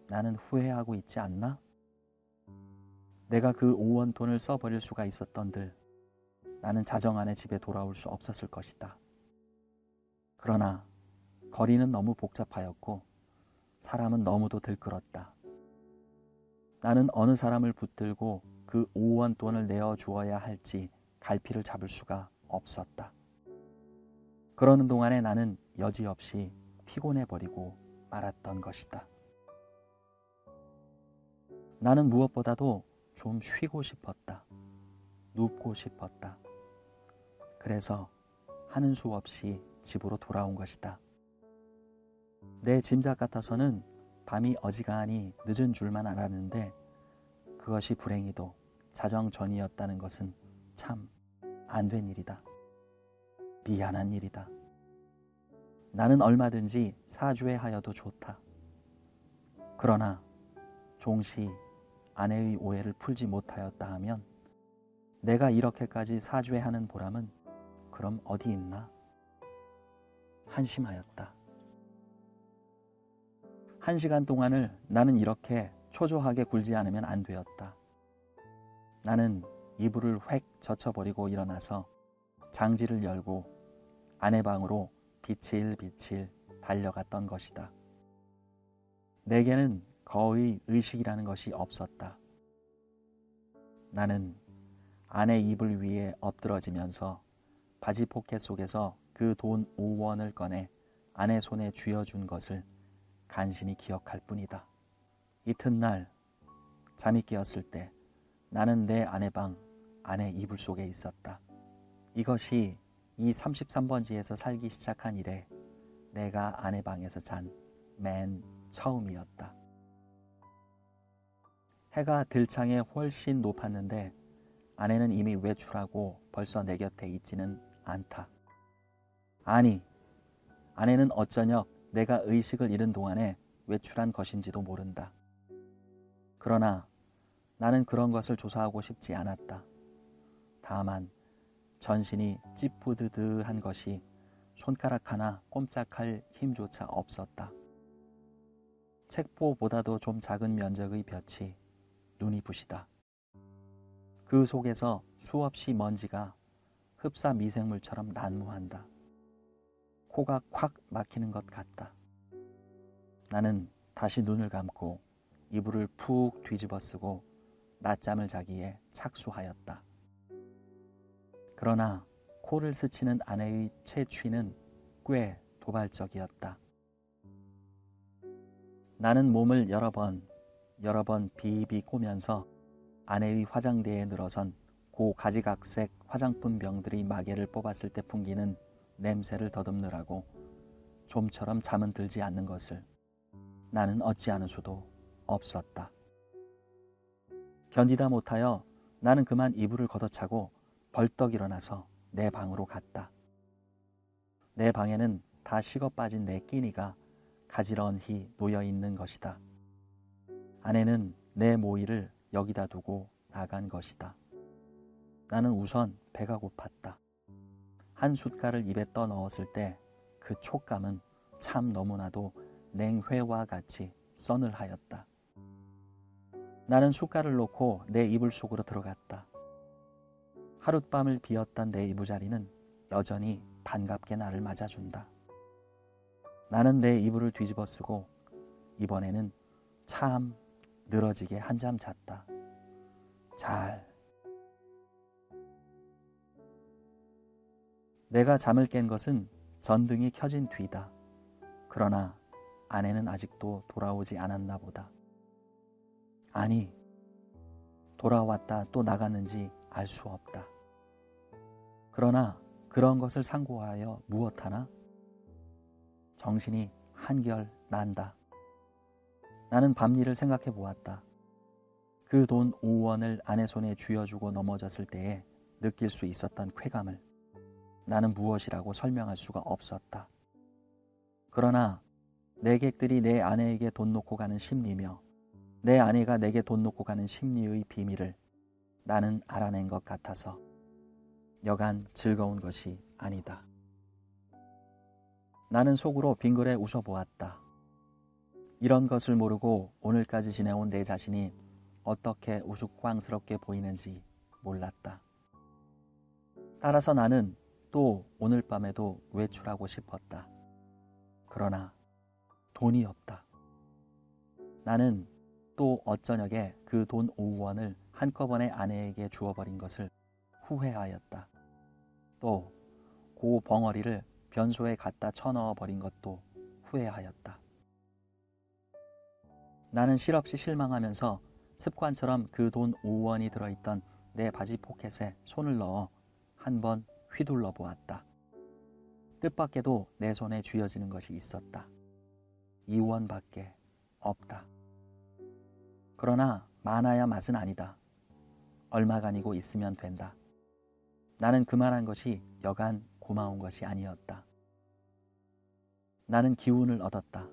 나는 후회하고 있지 않나? 내가 그 5원 돈을 써버릴 수가 있었던들 나는 자정 안에 집에 돌아올 수 없었을 것이다. 그러나 거리는 너무 복잡하였고 사람은 너무도 들끓었다. 나는 어느 사람을 붙들고 그 5원 돈을 내어주어야 할지 갈피를 잡을 수가 없었다. 그러는 동안에 나는 여지없이 피곤해버리고 말았던 것이다. 나는 무엇보다도 좀 쉬고 싶었다. 눕고 싶었다. 그래서 하는 수 없이 집으로 돌아온 것이다. 내 짐작 같아서는 밤이 어지간히 늦은 줄만 알았는데 그것이 불행히도 자정 전이었다는 것은 참 안 된 일이다. 미안한 일이다. 나는 얼마든지 사죄하여도 좋다. 그러나 종시 아내의 오해를 풀지 못하였다 하면 내가 이렇게까지 사죄하는 보람은 그럼 어디 있나? 한심하였다. 1시간 동안을 나는 이렇게 초조하게 굴지 않으면 안 되었다. 나는 이불을 획 젖혀버리고 일어나서 장지를 열고 아내 방으로 비칠비칠 달려갔던 것이다. 내게는 거의 의식이라는 것이 없었다. 나는 아내 이불 위에 엎드러지면서 바지 포켓 속에서 그 돈 5원을 꺼내 아내 손에 쥐어준 것을 간신히 기억할 뿐이다. 이튿날 잠이 깨었을 때 나는 내 아내 방 아내 이불 속에 있었다. 이것이 이 33번지에서 살기 시작한 이래 내가 아내 방에서 잔 맨 처음이었다. 해가 들창에 훨씬 높았는데 아내는 이미 외출하고 벌써 내 곁에 있지는 않다. 아니, 아내는 어쩌녁 내가 의식을 잃은 동안에 외출한 것인지도 모른다. 그러나 나는 그런 것을 조사하고 싶지 않았다. 다만 전신이 찌뿌드드한 것이 손가락 하나 꼼짝할 힘조차 없었다. 책보보다도 좀 작은 면적의 볕이 눈이 부시다. 그 속에서 수없이 먼지가 흡사 미생물처럼 난무한다. 코가 콱 막히는 것 같다. 나는 다시 눈을 감고 이불을 푹 뒤집어 쓰고 낮잠을 자기에 착수하였다. 그러나 코를 스치는 아내의 채취는 꽤 도발적이었다. 나는 몸을 여러 번 비비 꼬면서 아내의 화장대에 늘어선 고가지각색 화장품 병들이 마개를 뽑았을 때 풍기는 냄새를 더듬느라고 좀처럼 잠은 들지 않는 것을 나는 어찌하는 수도 없었다. 견디다 못하여 나는 그만 이불을 걷어차고 벌떡 일어나서 내 방으로 갔다. 내 방에는 다 식어 빠진 내 끼니가 가지런히 놓여있는 것이다. 아내는 내 모이를 여기다 두고 나간 것이다. 나는 우선 배가 고팠다. 한 숟갈을 입에 떠 넣었을 때 그 촉감은 참 너무나도 냉회와 같이 서늘하였다. 나는 숟갈을 놓고 내 이불 속으로 들어갔다. 하룻밤을 비었던 내 이부자리는 여전히 반갑게 나를 맞아준다. 나는 내 이불을 뒤집어 쓰고 이번에는 참 늘어지게 한잠 잤다. 내가 잠을 깬 것은 전등이 켜진 뒤다. 그러나 아내는 아직도 돌아오지 않았나 보다. 아니, 돌아왔다 또 나갔는지 알 수 없다. 그러나 그런 것을 상고하여 무엇하나? 정신이 한결 난다. 나는 밤일을 생각해 보았다. 그 돈 5원을 아내 손에 쥐어주고 넘어졌을 때에 느낄 수 있었던 쾌감을 나는 무엇이라고 설명할 수가 없었다. 그러나 내객들이 내 아내에게 돈 놓고 가는 심리며 내 아내가 내게 돈 놓고 가는 심리의 비밀을 나는 알아낸 것 같아서 여간 즐거운 것이 아니다. 나는 속으로 빙그레 웃어보았다. 이런 것을 모르고 오늘까지 지내온 내 자신이 어떻게 우스꽝스럽게 보이는지 몰랐다. 따라서 나는 또 오늘 밤에도 외출하고 싶었다. 그러나 돈이 없다. 나는 또 어쩌녁에 그 돈 5원을 한꺼번에 아내에게 주어버린 것을 후회하였다. 또 그 벙어리를 변소에 갖다 쳐넣어 버린 것도 후회하였다. 나는 실없이 실망하면서 습관처럼 그 돈 5원이 들어있던 내 바지 포켓에 손을 넣어 한번 휘둘러 보았다. 뜻밖에도 내 손에 쥐어지는 것이 있었다. 2원밖에 없다. 그러나 많아야 맛은 아니다. 얼마간이고 있으면 된다. 나는 그만한 것이 여간 고마운 것이 아니었다. 나는 기운을 얻었다.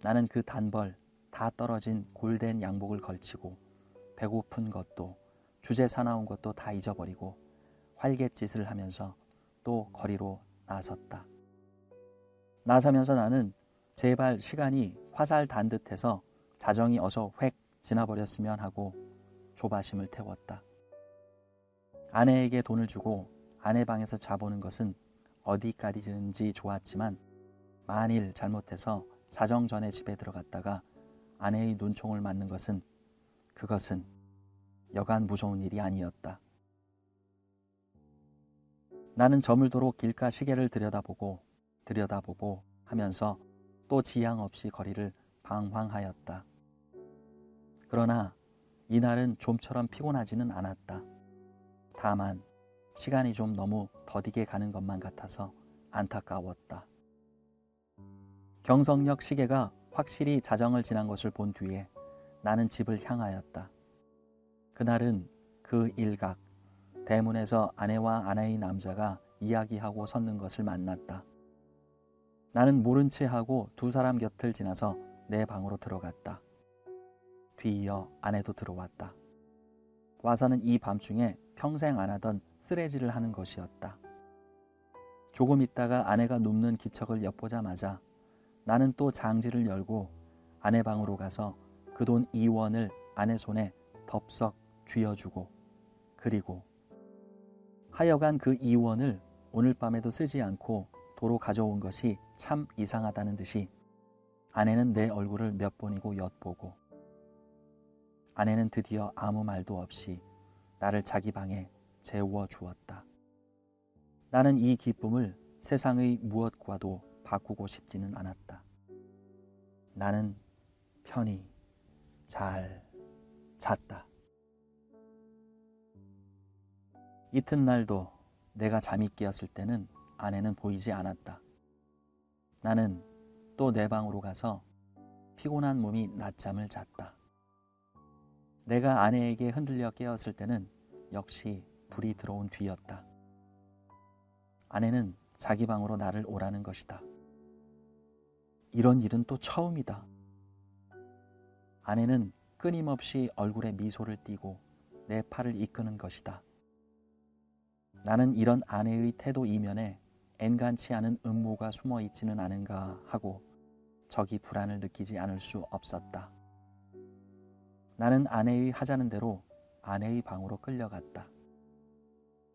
나는 그 단벌 다 떨어진 골덴 양복을 걸치고 배고픈 것도 주제 사나운 것도 다 잊어버리고 활갯짓을 하면서 또 거리로 나섰다. 나서면서 나는 제발 시간이 화살 단 듯해서 자정이 어서 획 지나버렸으면 하고 조바심을 태웠다. 아내에게 돈을 주고 아내 방에서 자보는 것은 어디까지든지 좋았지만 만일 잘못해서 자정 전에 집에 들어갔다가 아내의 눈총을 맞는 것은 그것은 여간 무서운 일이 아니었다. 나는 저물도록 길가 시계를 들여다보고 하면서 또 지양 없이 거리를 방황하였다. 그러나 이날은 좀처럼 피곤하지는 않았다. 다만 시간이 좀 너무 더디게 가는 것만 같아서 안타까웠다. 경성역 시계가 확실히 자정을 지난 것을 본 뒤에 나는 집을 향하였다. 그날은 그 일각 대문에서 아내와 아내의 남자가 이야기하고 섰는 것을 만났다. 나는 모른 채 하고 두 사람 곁을 지나서 내 방으로 들어갔다. 뒤이어 아내도 들어왔다. 와서는 이 밤중에 평생 안 하던 쓰레질을 하는 것이었다. 조금 있다가 아내가 눕는 기척을 엿보자마자 나는 또 장지를 열고 아내 방으로 가서 그 돈 2원을 아내 손에 덥석 쥐어주고 그리고 하여간 그 2원을 오늘 밤에도 쓰지 않고 도로 가져온 것이 참 이상하다는 듯이 아내는 내 얼굴을 몇 번이고 엿보고 아내는 드디어 아무 말도 없이 나를 자기 방에 재워 주었다. 나는 이 기쁨을 세상의 무엇과도 바꾸고 싶지는 않았다. 나는 편히 잘 잤다. 이튿날도 내가 잠이 깨었을 때는 아내는 보이지 않았다. 나는 또 내 방으로 가서 피곤한 몸이 낮잠을 잤다. 내가 아내에게 흔들려 깨었을 때는 역시 불이 들어온 뒤였다. 아내는 자기 방으로 나를 오라는 것이다. 이런 일은 또 처음이다. 아내는 끊임없이 얼굴에 미소를 띠고 내 팔을 이끄는 것이다. 나는 이런 아내의 태도 이면에 엔간치 않은 음모가 숨어 있지는 않은가 하고 적이 불안을 느끼지 않을 수 없었다. 나는 아내의 하자는 대로 아내의 방으로 끌려갔다.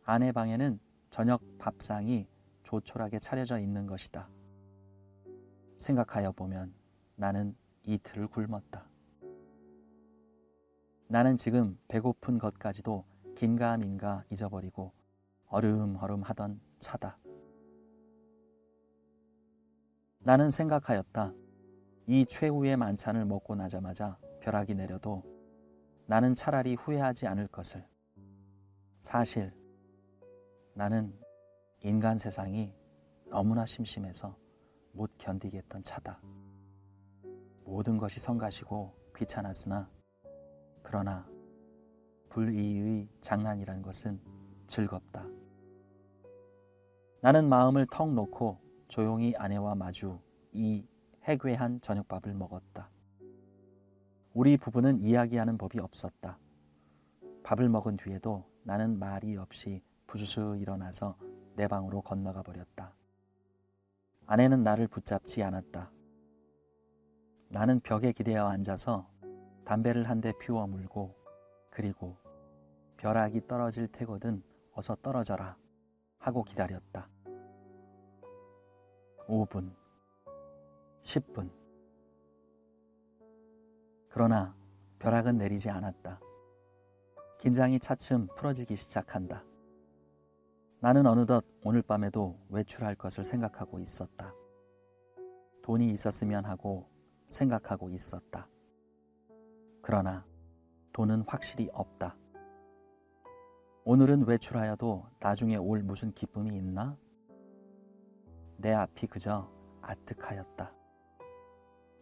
아내 방에는 저녁 밥상이 조촐하게 차려져 있는 것이다. 생각하여 보면 나는 이틀을 굶었다. 나는 지금 배고픈 것까지도 긴가민가 잊어버리고 얼음얼음 하던 차다. 나는 생각하였다. 이 최후의 만찬을 먹고 나자마자 벼락이 내려도 나는 차라리 후회하지 않을 것을. 사실 나는 인간 세상이 너무나 심심해서 못 견디겠던 차다. 모든 것이 성가시고 귀찮았으나 그러나 불의의 장난이란 것은 즐겁다. 나는 마음을 턱 놓고 조용히 아내와 마주 이 해괴한 저녁밥을 먹었다. 우리 부부는 이야기하는 법이 없었다. 밥을 먹은 뒤에도 나는 말이 없이 부스스 일어나서 내 방으로 건너가 버렸다. 아내는 나를 붙잡지 않았다. 나는 벽에 기대어 앉아서 담배를 한 대 피워 물고 그리고 벼락이 떨어질 테거든 어서 떨어져라 하고 기다렸다. 5분, 10분. 그러나 벼락은 내리지 않았다. 긴장이 차츰 풀어지기 시작한다. 나는 어느덧 오늘 밤에도 외출할 것을 생각하고 있었다. 돈이 있었으면 하고 생각하고 있었다. 그러나 돈은 확실히 없다. 오늘은 외출하여도 나중에 올 무슨 기쁨이 있나? 내 앞이 그저 아뜩하였다.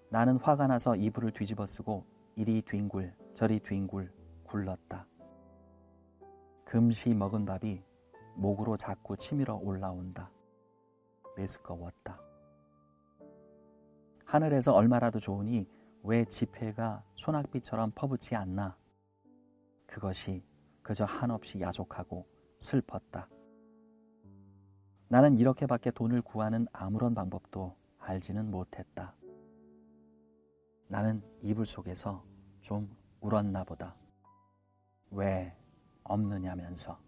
나는 화가 나서 이불을 뒤집어 쓰고 이리 뒹굴 저리 뒹굴 굴렀다. 금시 먹은 밥이 목으로 자꾸 치밀어 올라온다. 메스꺼웠다. 하늘에서 얼마라도 좋으니 왜 지폐가 소낙비처럼 퍼붓지 않나? 그것이 그저 한없이 야속하고 슬펐다. 나는 이렇게밖에 돈을 구하는 아무런 방법도 알지는 못했다. 나는 이불 속에서 좀 울었나 보다. 왜 없느냐면서.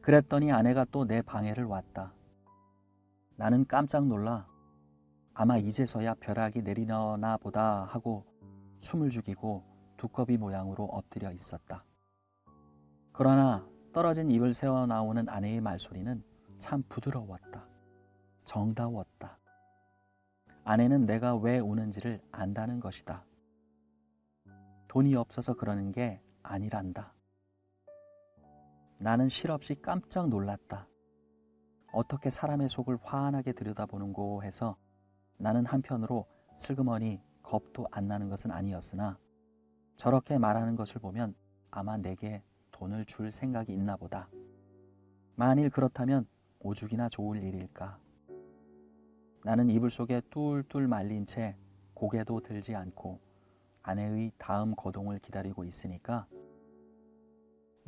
그랬더니 아내가 또 내 방에를 왔다. 나는 깜짝 놀라 아마 이제서야 벼락이 내리려나 보다 하고 숨을 죽이고 두꺼비 모양으로 엎드려 있었다. 그러나 떨어진 입을 새어 나오는 아내의 말소리는 참 부드러웠다. 정다웠다. 아내는 내가 왜 우는지를 안다는 것이다. 돈이 없어서 그러는 게 아니란다. 나는 실없이 깜짝 놀랐다. 어떻게 사람의 속을 환하게 들여다보는고 해서 나는 한편으로 슬그머니 겁도 안 나는 것은 아니었으나 저렇게 말하는 것을 보면 아마 내게 돈을 줄 생각이 있나 보다. 만일 그렇다면 오죽이나 좋을 일일까. 나는 이불 속에 뚫뚫 말린 채 고개도 들지 않고 아내의 다음 거동을 기다리고 있으니까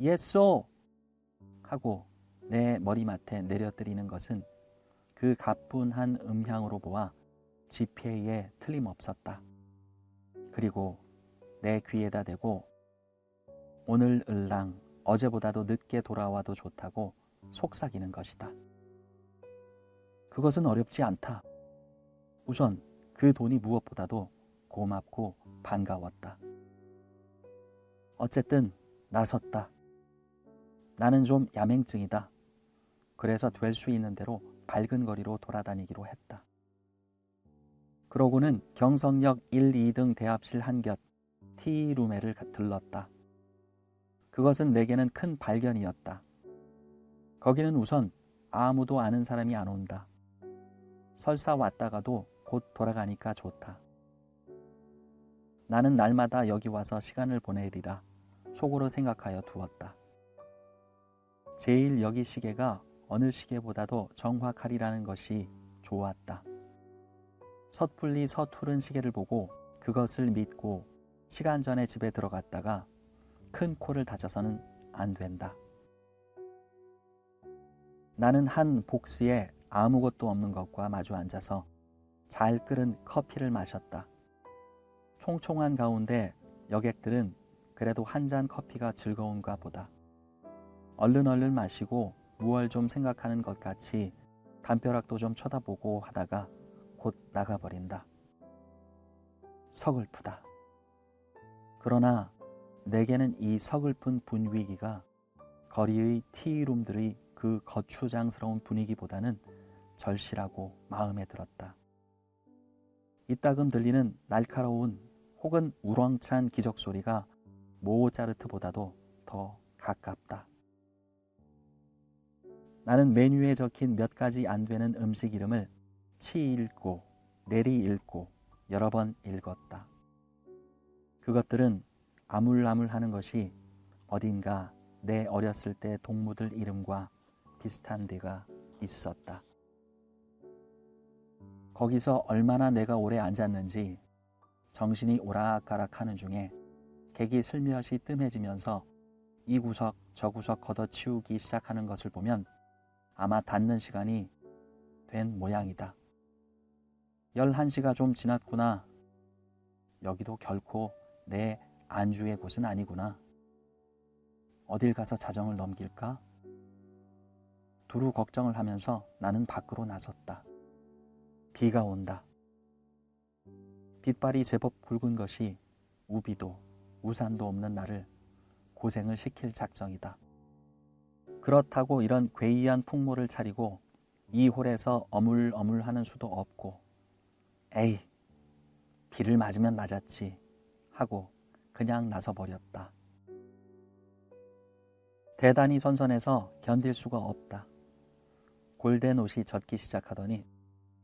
예쏘! 하고 내 머리맡에 내려뜨리는 것은 그 가뿐한 음향으로 보아 지폐에 틀림없었다. 그리고 내 귀에다 대고 오늘 을랑 어제보다도 늦게 돌아와도 좋다고 속삭이는 것이다. 그것은 어렵지 않다. 우선 그 돈이 무엇보다도 고맙고 반가웠다. 어쨌든 나섰다. 나는 좀 야맹증이다. 그래서 될 수 있는 대로 밝은 거리로 돌아다니기로 했다. 그러고는 경성역 1, 2등 대합실 한곁 티룸에를 들렀다. 그것은 내게는 큰 발견이었다. 거기는 우선 아무도 아는 사람이 안 온다. 설사 왔다가도 곧 돌아가니까 좋다. 나는 날마다 여기 와서 시간을 보내리라 속으로 생각하여 두었다. 제일 여기 시계가 어느 시계보다도 정확하리라는 것이 좋았다. 섣불리 서투른 시계를 보고 그것을 믿고 시간 전에 집에 들어갔다가 큰 코를 다쳐서는 안 된다. 나는 한 복스에 아무것도 없는 것과 마주 앉아서 잘 끓은 커피를 마셨다. 총총한 가운데 여객들은 그래도 한 잔 커피가 즐거운가 보다. 얼른 마시고 무얼 좀 생각하는 것 같이 담벼락도 좀 쳐다보고 하다가 곧 나가버린다. 서글프다. 그러나 내게는 이 서글픈 분위기가 거리의 티룸들의 그 거추장스러운 분위기보다는 절실하고 마음에 들었다. 이따금 들리는 날카로운 혹은 우렁찬 기적소리가 모차르트보다도 더 가깝다. 나는 메뉴에 적힌 몇 가지 안 되는 음식 이름을 치 읽고 내리 읽고 여러 번 읽었다. 그것들은 아물아물하는 것이 어딘가 내 어렸을 때 동무들 이름과 비슷한 데가 있었다. 거기서 얼마나 내가 오래 앉았는지 정신이 오락가락하는 중에 객이 슬며시 뜸해지면서 이 구석 저 구석 걷어치우기 시작하는 것을 보면 아마 닫는 시간이 된 모양이다. 11시가 좀 지났구나. 여기도 결코 내 안주의 곳은 아니구나. 어딜 가서 자정을 넘길까? 두루 걱정을 하면서 나는 밖으로 나섰다. 비가 온다. 빗발이 제법 굵은 것이 우비도 우산도 없는 나를 고생을 시킬 작정이다. 그렇다고 이런 괴이한 풍모를 차리고 이 홀에서 어물어물하는 수도 없고 에이, 비를 맞으면 맞았지 하고 그냥 나서버렸다. 대단히 선선해서 견딜 수가 없다. 골덴 옷이 젖기 시작하더니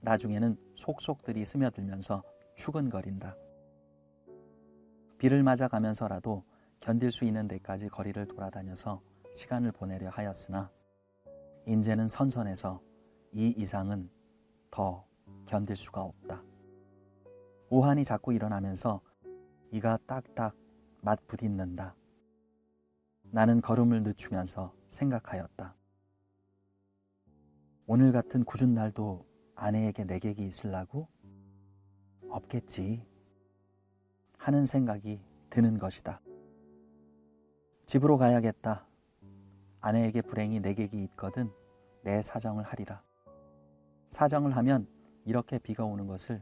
나중에는 속속들이 스며들면서 추근거린다. 비를 맞아가면서라도 견딜 수 있는 데까지 거리를 돌아다녀서 시간을 보내려 하였으나 이제는 선선해서 이 이상은 더 견딜 수가 없다. 오한이 자꾸 일어나면서 이가 딱딱 맞부딪는다. 나는 걸음을 늦추면서 생각하였다. 오늘 같은 궂은 날도 아내에게 내객이 있으려고? 없겠지 하는 생각이 드는 것이다. 집으로 가야겠다. 아내에게 불행히 내객이 있거든 내 사정을 하리라. 사정을 하면 이렇게 비가 오는 것을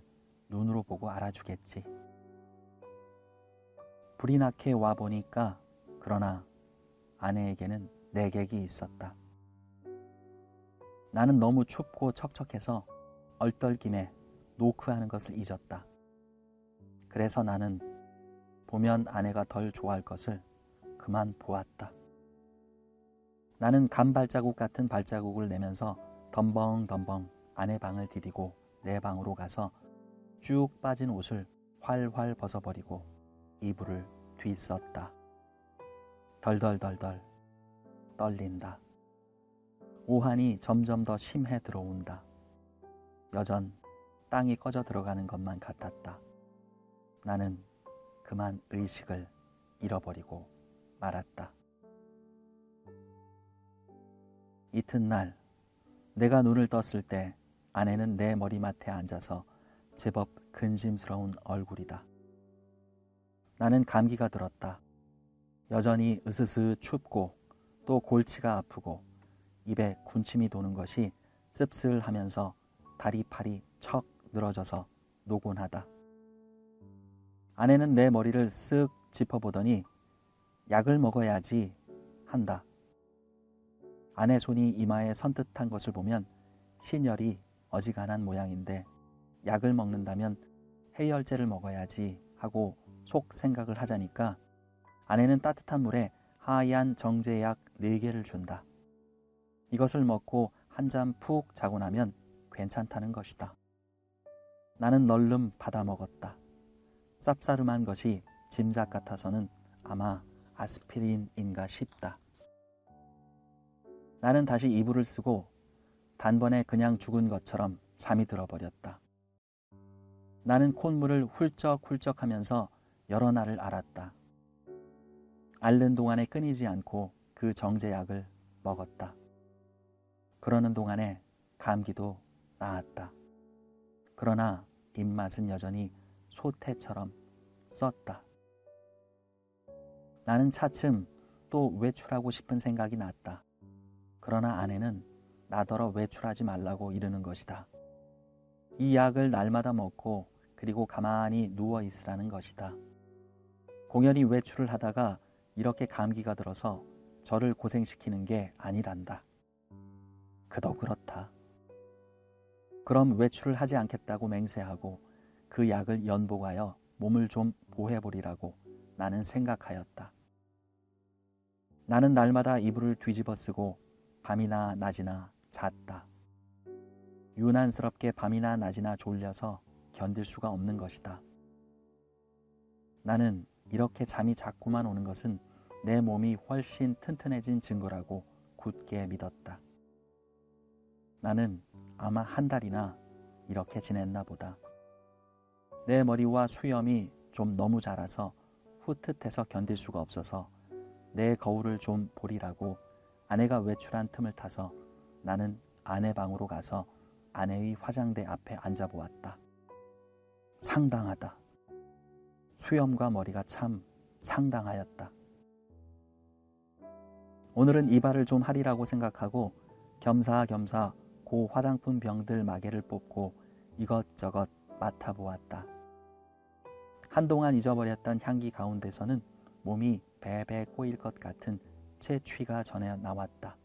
눈으로 보고 알아주겠지. 불이 나게 와보니까 그러나 아내에게는 내객이 있었다. 나는 너무 춥고 척척해서 얼떨김에 노크하는 것을 잊었다. 그래서 나는 보면 아내가 덜 좋아할 것을 그만 보았다. 나는 감발자국 같은 발자국을 내면서 덤벙덤벙 아내 방을 디디고 내 방으로 가서 쭉 빠진 옷을 활활 벗어버리고 이불을 뒤썼다. 덜덜덜덜 떨린다. 오한이 점점 더 심해 들어온다. 여전 땅이 꺼져 들어가는 것만 같았다. 나는 그만 의식을 잃어버리고 말았다. 이튿날 내가 눈을 떴을 때 아내는 내 머리맡에 앉아서 제법 근심스러운 얼굴이다. 나는 감기가 들었다. 여전히 으스스 춥고 또 골치가 아프고 입에 군침이 도는 것이 씁쓸하면서 다리 팔이 척 늘어져서 노곤하다. 아내는 내 머리를 쓱 짚어보더니 약을 먹어야지 한다. 아내 손이 이마에 선뜻한 것을 보면 신혈이 어지간한 모양인데 약을 먹는다면 해열제를 먹어야지 하고 속 생각을 하자니까 아내는 따뜻한 물에 하얀 정제약 4개를 준다. 이것을 먹고 한 잠 푹 자고 나면 괜찮다는 것이다. 나는 널름 받아 먹었다. 쌉싸름한 것이 짐작 같아서는 아마 아스피린인가 싶다. 나는 다시 이불을 쓰고 단번에 그냥 죽은 것처럼 잠이 들어버렸다. 나는 콧물을 훌쩍훌쩍 하면서 여러 날을 앓았다. 앓는 동안에 끊이지 않고 그 정제약을 먹었다. 그러는 동안에 감기도 나았다. 그러나 입맛은 여전히 소태처럼 썼다. 나는 차츰 또 외출하고 싶은 생각이 났다. 그러나 아내는 나더러 외출하지 말라고 이르는 것이다. 이 약을 날마다 먹고 그리고 가만히 누워 있으라는 것이다. 공연히 외출을 하다가 이렇게 감기가 들어서 저를 고생시키는 게 아니란다. 그도 그렇다. 그럼 외출을 하지 않겠다고 맹세하고 그 약을 연복하여 몸을 좀 보해보리라고 나는 생각하였다. 나는 날마다 이불을 뒤집어 쓰고 밤이나 낮이나 잤다. 유난스럽게 밤이나 낮이나 졸려서 견딜 수가 없는 것이다. 나는 이렇게 잠이 자꾸만 오는 것은 내 몸이 훨씬 튼튼해진 증거라고 굳게 믿었다. 나는 아마 한 달이나 이렇게 지냈나 보다. 내 머리와 수염이 좀 너무 자라서 후뜻해서 견딜 수가 없어서 내 거울을 좀 보리라고 아내가 외출한 틈을 타서 나는 아내 방으로 가서 아내의 화장대 앞에 앉아보았다. 상당하다. 수염과 머리가 참 상당하였다. 오늘은 이발을 좀 하리라고 생각하고 겸사겸사 고 화장품 병들 마개를 뽑고 이것저것 맡아보았다. 한동안 잊어버렸던 향기 가운데서는 몸이 배배 꼬일 것 같은 채취가 전해 나왔다.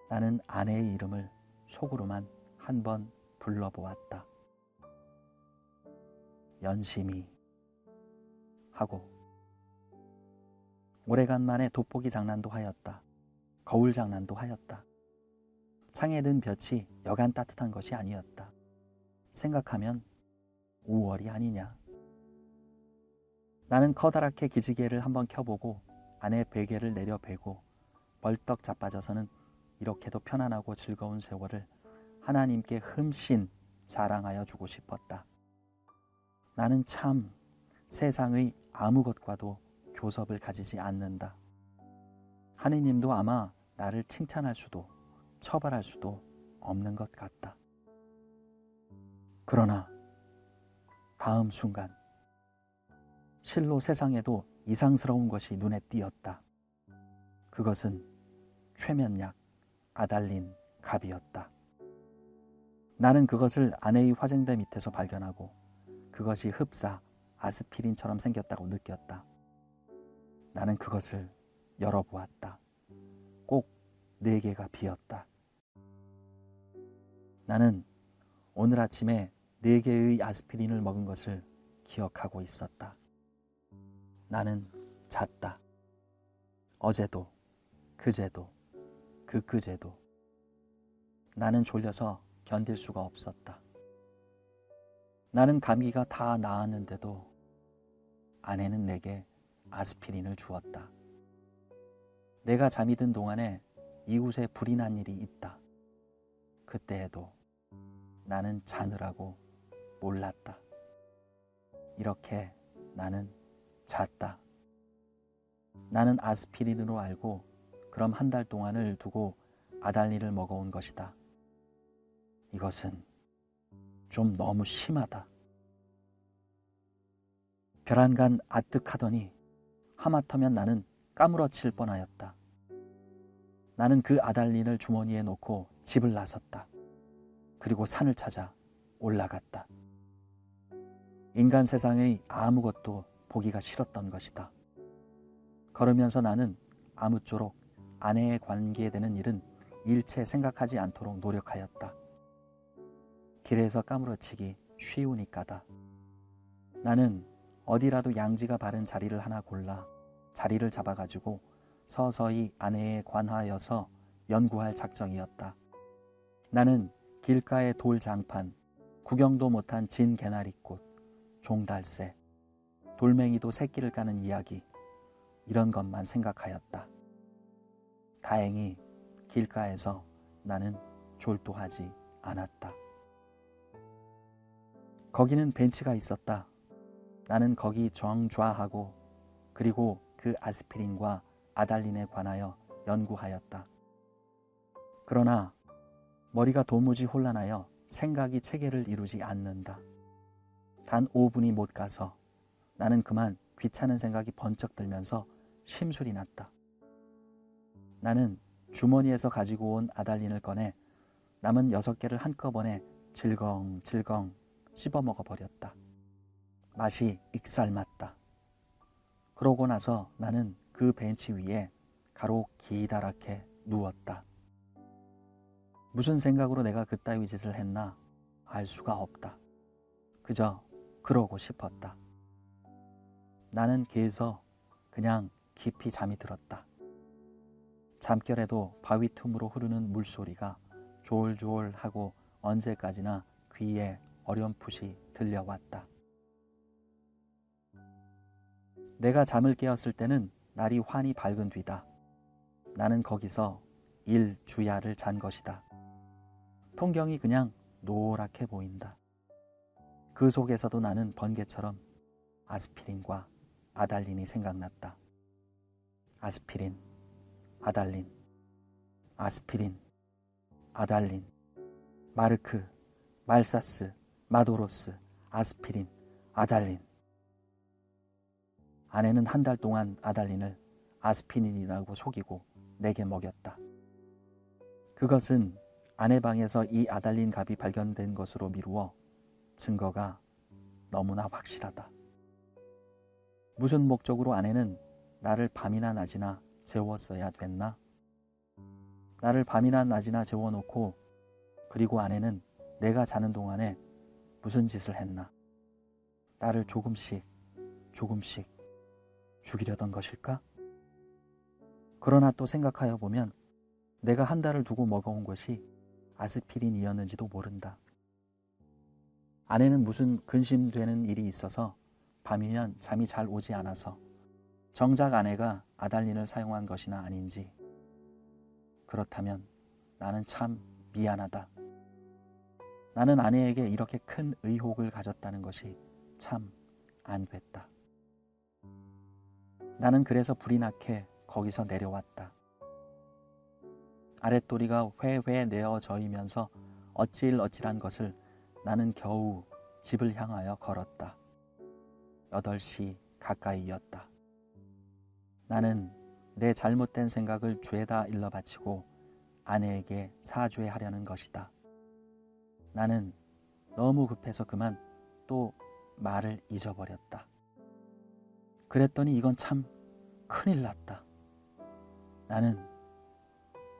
나는 아내의 이름을 속으로만 한 번 불러보았다. 연심이 하고 오래간만에 돋보기 장난도 하였다. 거울 장난도 하였다. 창에 든 볕이 여간 따뜻한 것이 아니었다. 생각하면 5월이 아니냐. 나는 커다랗게 기지개를 한번 켜보고 아내 베개를 내려 베고 벌떡 자빠져서는 이렇게도 편안하고 즐거운 세월을 하나님께 흠씬 자랑하여 주고 싶었다. 나는 참 세상의 아무 것과도 교섭을 가지지 않는다. 하느님도 아마 나를 칭찬할 수도 처벌할 수도 없는 것 같다. 그러나 다음 순간 실로 세상에도 이상스러운 것이 눈에 띄었다. 그것은 최면약 아달린 갑이었다. 나는 그것을 아내의 화장대 밑에서 발견하고 그것이 흡사 아스피린처럼 생겼다고 느꼈다. 나는 그것을 열어보았다. 꼭 4개가 비었다. 나는 오늘 아침에 4개의 아스피린을 먹은 것을 기억하고 있었다. 나는 잤다. 어제도, 그제도, 그제도. 나는 졸려서 견딜 수가 없었다. 나는 감기가 다 나았는데도 아내는 내게 아스피린을 주었다. 내가 잠이 든 동안에 이웃에 불이 난 일이 있다. 그때에도 나는 자느라고 몰랐다. 이렇게 나는 잤다. 나는 아스피린으로 알고 그럼 한 달 동안을 두고 아달린을 먹어온 것이다. 이것은 좀 너무 심하다. 벼랑간 아뜩하더니 하마터면 나는 까무러칠 뻔하였다. 나는 그 아달린을 주머니에 넣고 집을 나섰다. 그리고 산을 찾아 올라갔다. 인간 세상의 아무것도 보기가 싫었던 것이다. 걸으면서 나는 아무쪼록 아내의 관계에 되는 일은 일체 생각하지 않도록 노력하였다. 길에서 까무러치기 쉬우니까다. 나는 어디라도 양지가 바른 자리를 하나 골라 자리를 잡아가지고 서서히 아내에 관하여서 연구할 작정이었다. 나는 길가의 돌장판, 구경도 못한 진 개나리꽃, 종달새, 돌멩이도 새끼를 까는 이야기, 이런 것만 생각하였다. 다행히 길가에서 나는 졸도하지 않았다. 거기는 벤치가 있었다. 나는 거기 정좌하고 그리고 그 아스피린과 아달린에 관하여 연구하였다. 그러나 머리가 도무지 혼란하여 생각이 체계를 이루지 않는다. 단 5분이 못 가서 나는 그만 귀찮은 생각이 번쩍 들면서 심술이 났다. 나는 주머니에서 가지고 온 아달린을 꺼내 남은 6개를 한꺼번에 질겅질겅 씹어 먹어버렸다. 맛이 익살맞다. 그러고 나서 나는 그 벤치 위에 가로 기다랗게 누웠다. 무슨 생각으로 내가 그따위 짓을 했나 알 수가 없다. 그저 그러고 싶었다. 나는 개에서 그냥 깊이 잠이 들었다. 잠결에도 바위 틈으로 흐르는 물소리가 조울조울하고 언제까지나 귀에 어렴풋이 들려왔다. 내가 잠을 깨었을 때는 날이 환히 밝은 뒤다. 나는 거기서 1주야를 잔 것이다. 풍경이 그냥 노랗게 보인다. 그 속에서도 나는 번개처럼 아스피린과 아달린이 생각났다. 아스피린, 아달린, 아스피린, 아달린, 마르크, 말사스, 마도로스, 아스피린, 아달린. 아내는 한 달 동안 아달린을 아스피린이라고 속이고 내게 먹였다. 그것은 아내 방에서 이 아달린 갑이 발견된 것으로 미루어 증거가 너무나 확실하다. 무슨 목적으로 아내는 나를 밤이나 낮이나 재웠어야 됐나? 나를 밤이나 낮이나 재워놓고 그리고 아내는 내가 자는 동안에 무슨 짓을 했나? 나를 조금씩 죽이려던 것일까? 그러나 또 생각하여 보면 내가 한 달을 두고 먹어온 것이 아스피린이었는지도 모른다. 아내는 무슨 근심되는 일이 있어서 밤이면 잠이 잘 오지 않아서 정작 아내가 아달린을 사용한 것이나 아닌지. 그렇다면 나는 참 미안하다. 나는 아내에게 이렇게 큰 의혹을 가졌다는 것이 참 안 됐다. 나는 그래서 불이 나게 거기서 내려왔다. 아랫도리가 회회 내어 저이면서 어찔어찔한 것을 나는 겨우 집을 향하여 걸었다. 8시 가까이였다. 나는 내 잘못된 생각을 죄다 일러바치고 아내에게 사죄하려는 것이다. 나는 너무 급해서 그만 또 말을 잊어버렸다. 그랬더니 이건 참 큰일 났다. 나는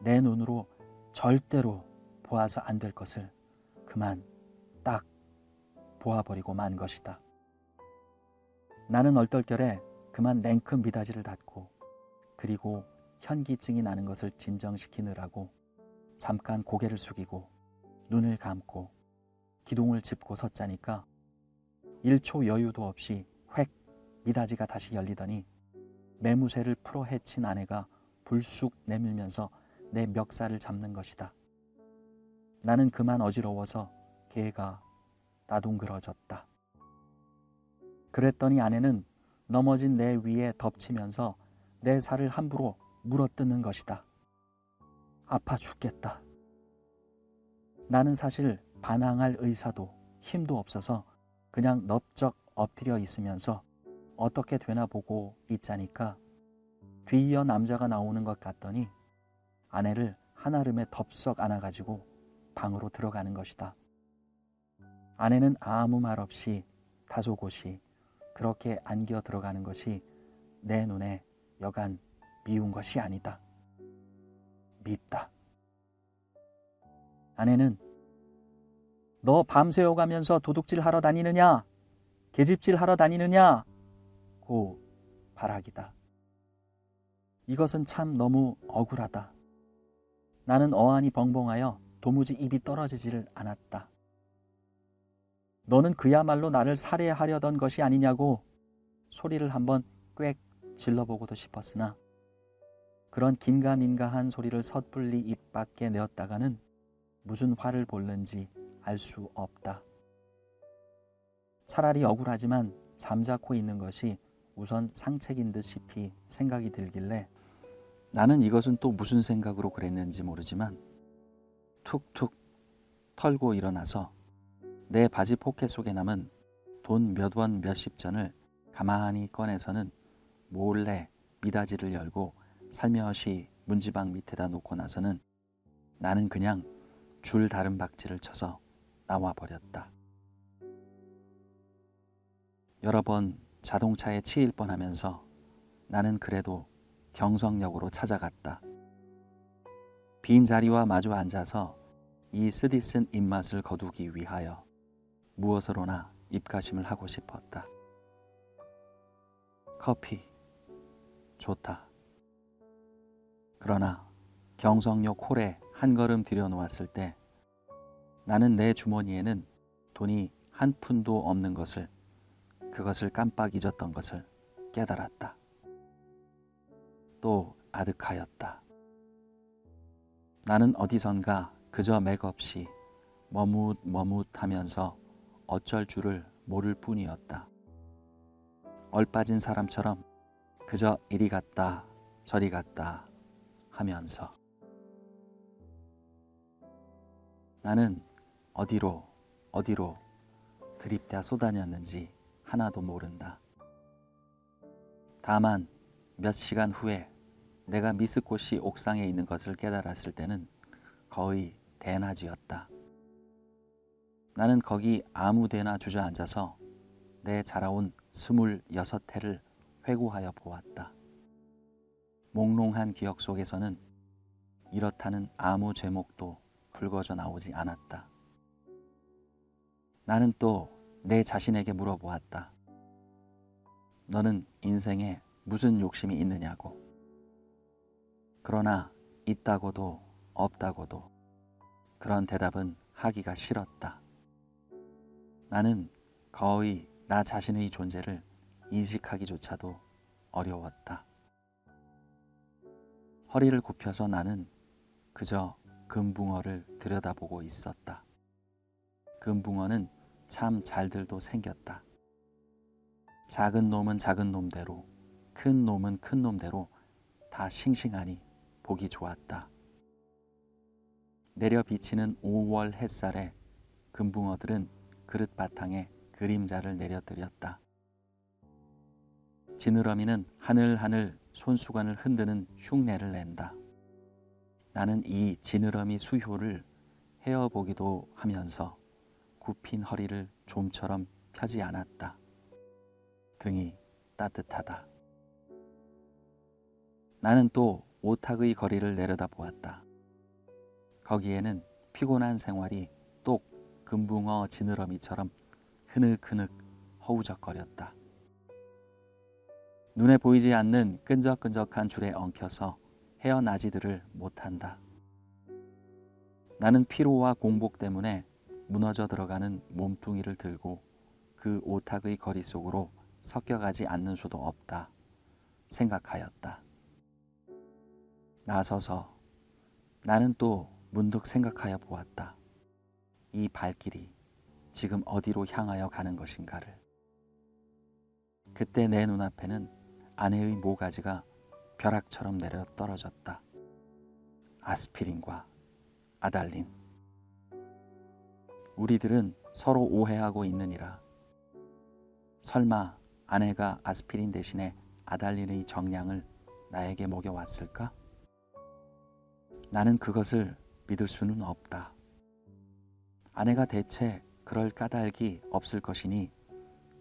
내 눈으로 절대로 보아서 안 될 것을 그만 딱 보아버리고 만 것이다. 나는 얼떨결에 그만 냉큼 미닫이를 닫고 그리고 현기증이 나는 것을 진정시키느라고 잠깐 고개를 숙이고 눈을 감고 기둥을 짚고 섰자니까 1초 여유도 없이 획 미닫이가 다시 열리더니 매무새를 풀어 헤친 아내가 불쑥 내밀면서 내 멱살을 잡는 것이다. 나는 그만 어지러워서 개가 나둥그러졌다. 그랬더니 아내는 넘어진 내 위에 덮치면서 내 살을 함부로 물어뜯는 것이다. 아파 죽겠다. 나는 사실 반항할 의사도 힘도 없어서 그냥 넙적 엎드려 있으면서 어떻게 되나 보고 있자니까 뒤이어 남자가 나오는 것 같더니 아내를 한아름에 덥석 안아가지고 방으로 들어가는 것이다. 아내는 아무 말 없이 다소곳이 그렇게 안겨 들어가는 것이 내 눈에 여간 미운 것이 아니다. 밉다. 아내는 너 밤새워 가면서 도둑질 하러 다니느냐? 계집질 하러 다니느냐? 고 발악이다. 이것은 참 너무 억울하다. 나는 어안이 벙벙하여 도무지 입이 떨어지지를 않았다. 너는 그야말로 나를 살해하려던 것이 아니냐고 소리를 한번 꽥 질러보고도 싶었으나 그런 긴가민가한 소리를 섣불리 입 밖에 내었다가는 무슨 화를 볼는지 알 수 없다. 차라리 억울하지만 잠자코 있는 것이 우선 상책인 듯 싶이 생각이 들길래 나는 이것은 또 무슨 생각으로 그랬는지 모르지만 툭툭 털고 일어나서 내 바지 포켓 속에 남은 돈 몇 원 몇십 전을 가만히 꺼내서는 몰래 미닫이를 열고 살며시 문지방 밑에다 놓고 나서는 나는 그냥 줄 다른 박질을 쳐서 나와버렸다. 여러 번 자동차에 치일 뻔하면서 나는 그래도 경성역으로 찾아갔다. 빈 자리와 마주 앉아서 이 쓰디쓴 입맛을 거두기 위하여 무엇으로나 입가심을 하고 싶었다. 커피 좋다. 그러나 경성역 홀에 한 걸음 들여놓았을 때 나는 내 주머니에는 돈이 한 푼도 없는 것을, 그것을 깜빡 잊었던 것을 깨달았다. 또 아득하였다. 나는 어디선가 그저 맥없이 머뭇머뭇하면서 어쩔 줄을 모를 뿐이었다. 얼빠진 사람처럼 그저 이리 갔다 저리 갔다 하면서 나는 어디로 들이대 쏘다녔는지 하나도 모른다. 다만 몇 시간 후에 내가 미스코시 옥상에 있는 것을 깨달았을 때는 거의 대낮이었다. 나는 거기 아무 데나 주저앉아서 내 자라온 26해를 회고하여 보았다. 몽롱한 기억 속에서는 이렇다는 아무 제목도 불거져 나오지 않았다. 나는 또 내 자신에게 물어보았다. 너는 인생에 무슨 욕심이 있느냐고. 그러나 있다고도 없다고도 그런 대답은 하기가 싫었다. 나는 거의 나 자신의 존재를 인식하기조차도 어려웠다. 허리를 굽혀서 나는 그저 금붕어를 들여다보고 있었다. 금붕어는 참 잘들도 생겼다. 작은 놈은 작은 놈대로, 큰 놈은 큰 놈대로 다 싱싱하니 보기 좋았다. 내려 비치는 5월 햇살에 금붕어들은 그릇 바탕에 그림자를 내려뜨렸다. 지느러미는 하늘하늘 손수건을 흔드는 흉내를 낸다. 나는 이 지느러미 수효를 헤어보기도 하면서 굽힌 허리를 좀처럼 펴지 않았다. 등이 따뜻하다. 나는 또 오탁의 거리를 내려다보았다. 거기에는 피곤한 생활이 똑 금붕어 지느러미처럼 흐느흐느 허우적거렸다. 눈에 보이지 않는 끈적끈적한 줄에 엉켜서 헤어나지들을 못한다. 나는 피로와 공복 때문에 무너져 들어가는 몸뚱이를 들고 그 오탁의 거리 속으로 섞여가지 않는 수도 없다 생각하였다. 나서서 나는 또 문득 생각하여 보았다. 이 발길이 지금 어디로 향하여 가는 것인가를. 그때 내 눈앞에는 아내의 모가지가 벼락처럼 내려 떨어졌다. 아스피린과 아달린. 우리들은 서로 오해하고 있느니라. 설마 아내가 아스피린 대신에 아달린의 정량을 나에게 먹여왔을까? 나는 그것을 믿을 수는 없다. 아내가 대체 그럴 까닭이 없을 것이니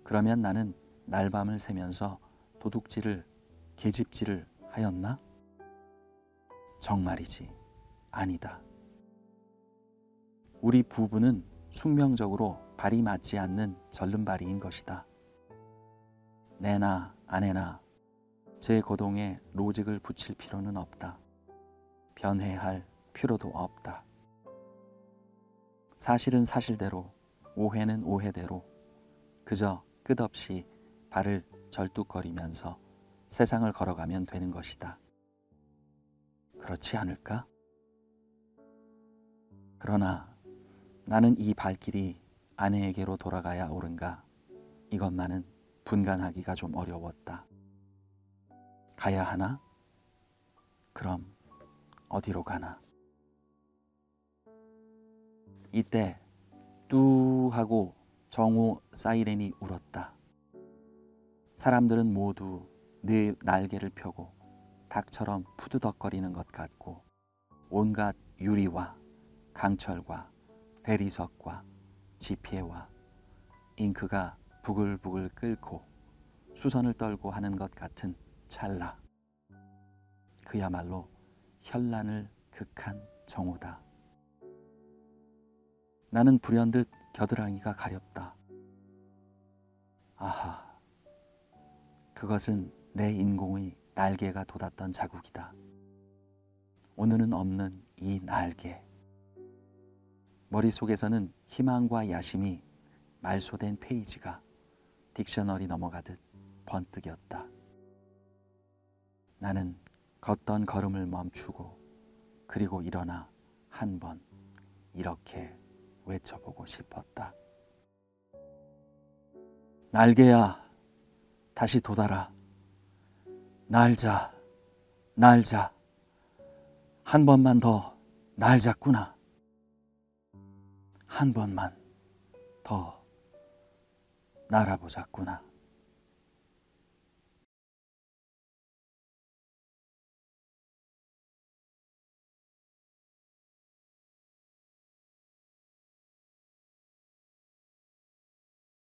그러면 나는 날밤을 새면서 도둑질을 계집질을 하였나? 정말이지 아니다. 우리 부부는 숙명적으로 발이 맞지 않는 절름발이인 것이다. 내나 아내나 제 고동에 로직을 붙일 필요는 없다. 변해할 필요도 없다. 사실은 사실대로, 오해는 오해대로 그저 끝없이 발을 절뚝거리면서 세상을 걸어가면 되는 것이다. 그렇지 않을까? 그러나 나는 이 발길이 아내에게로 돌아가야 옳은가? 이것만은 분간하기가 좀 어려웠다. 가야 하나? 그럼 어디로 가나? 이때 뚜 하고 정오 사이렌이 울었다. 사람들은 모두 네 날개를 펴고 닭처럼 푸드덕거리는 것 같고 온갖 유리와 강철과 대리석과 지폐와 잉크가 부글부글 끓고 수선을 떨고 하는 것 같은 찰나. 그야말로 현란을 극한 정오다. 나는 불현듯 겨드랑이가 가렵다. 아하, 그것은 내 인공의 날개가 돋았던 자국이다. 오늘은 없는 이 날개. 머릿속에서는 희망과 야심이 말소된 페이지가 딕셔너리 넘어가듯 번뜩였다. 나는 걷던 걸음을 멈추고 그리고 일어나 한 번 이렇게 외쳐보고 싶었다. 날개야, 다시 돋아라. 날자, 날자. 한 번만 더 날잡구나. 한 번만 더 날아보자꾸나.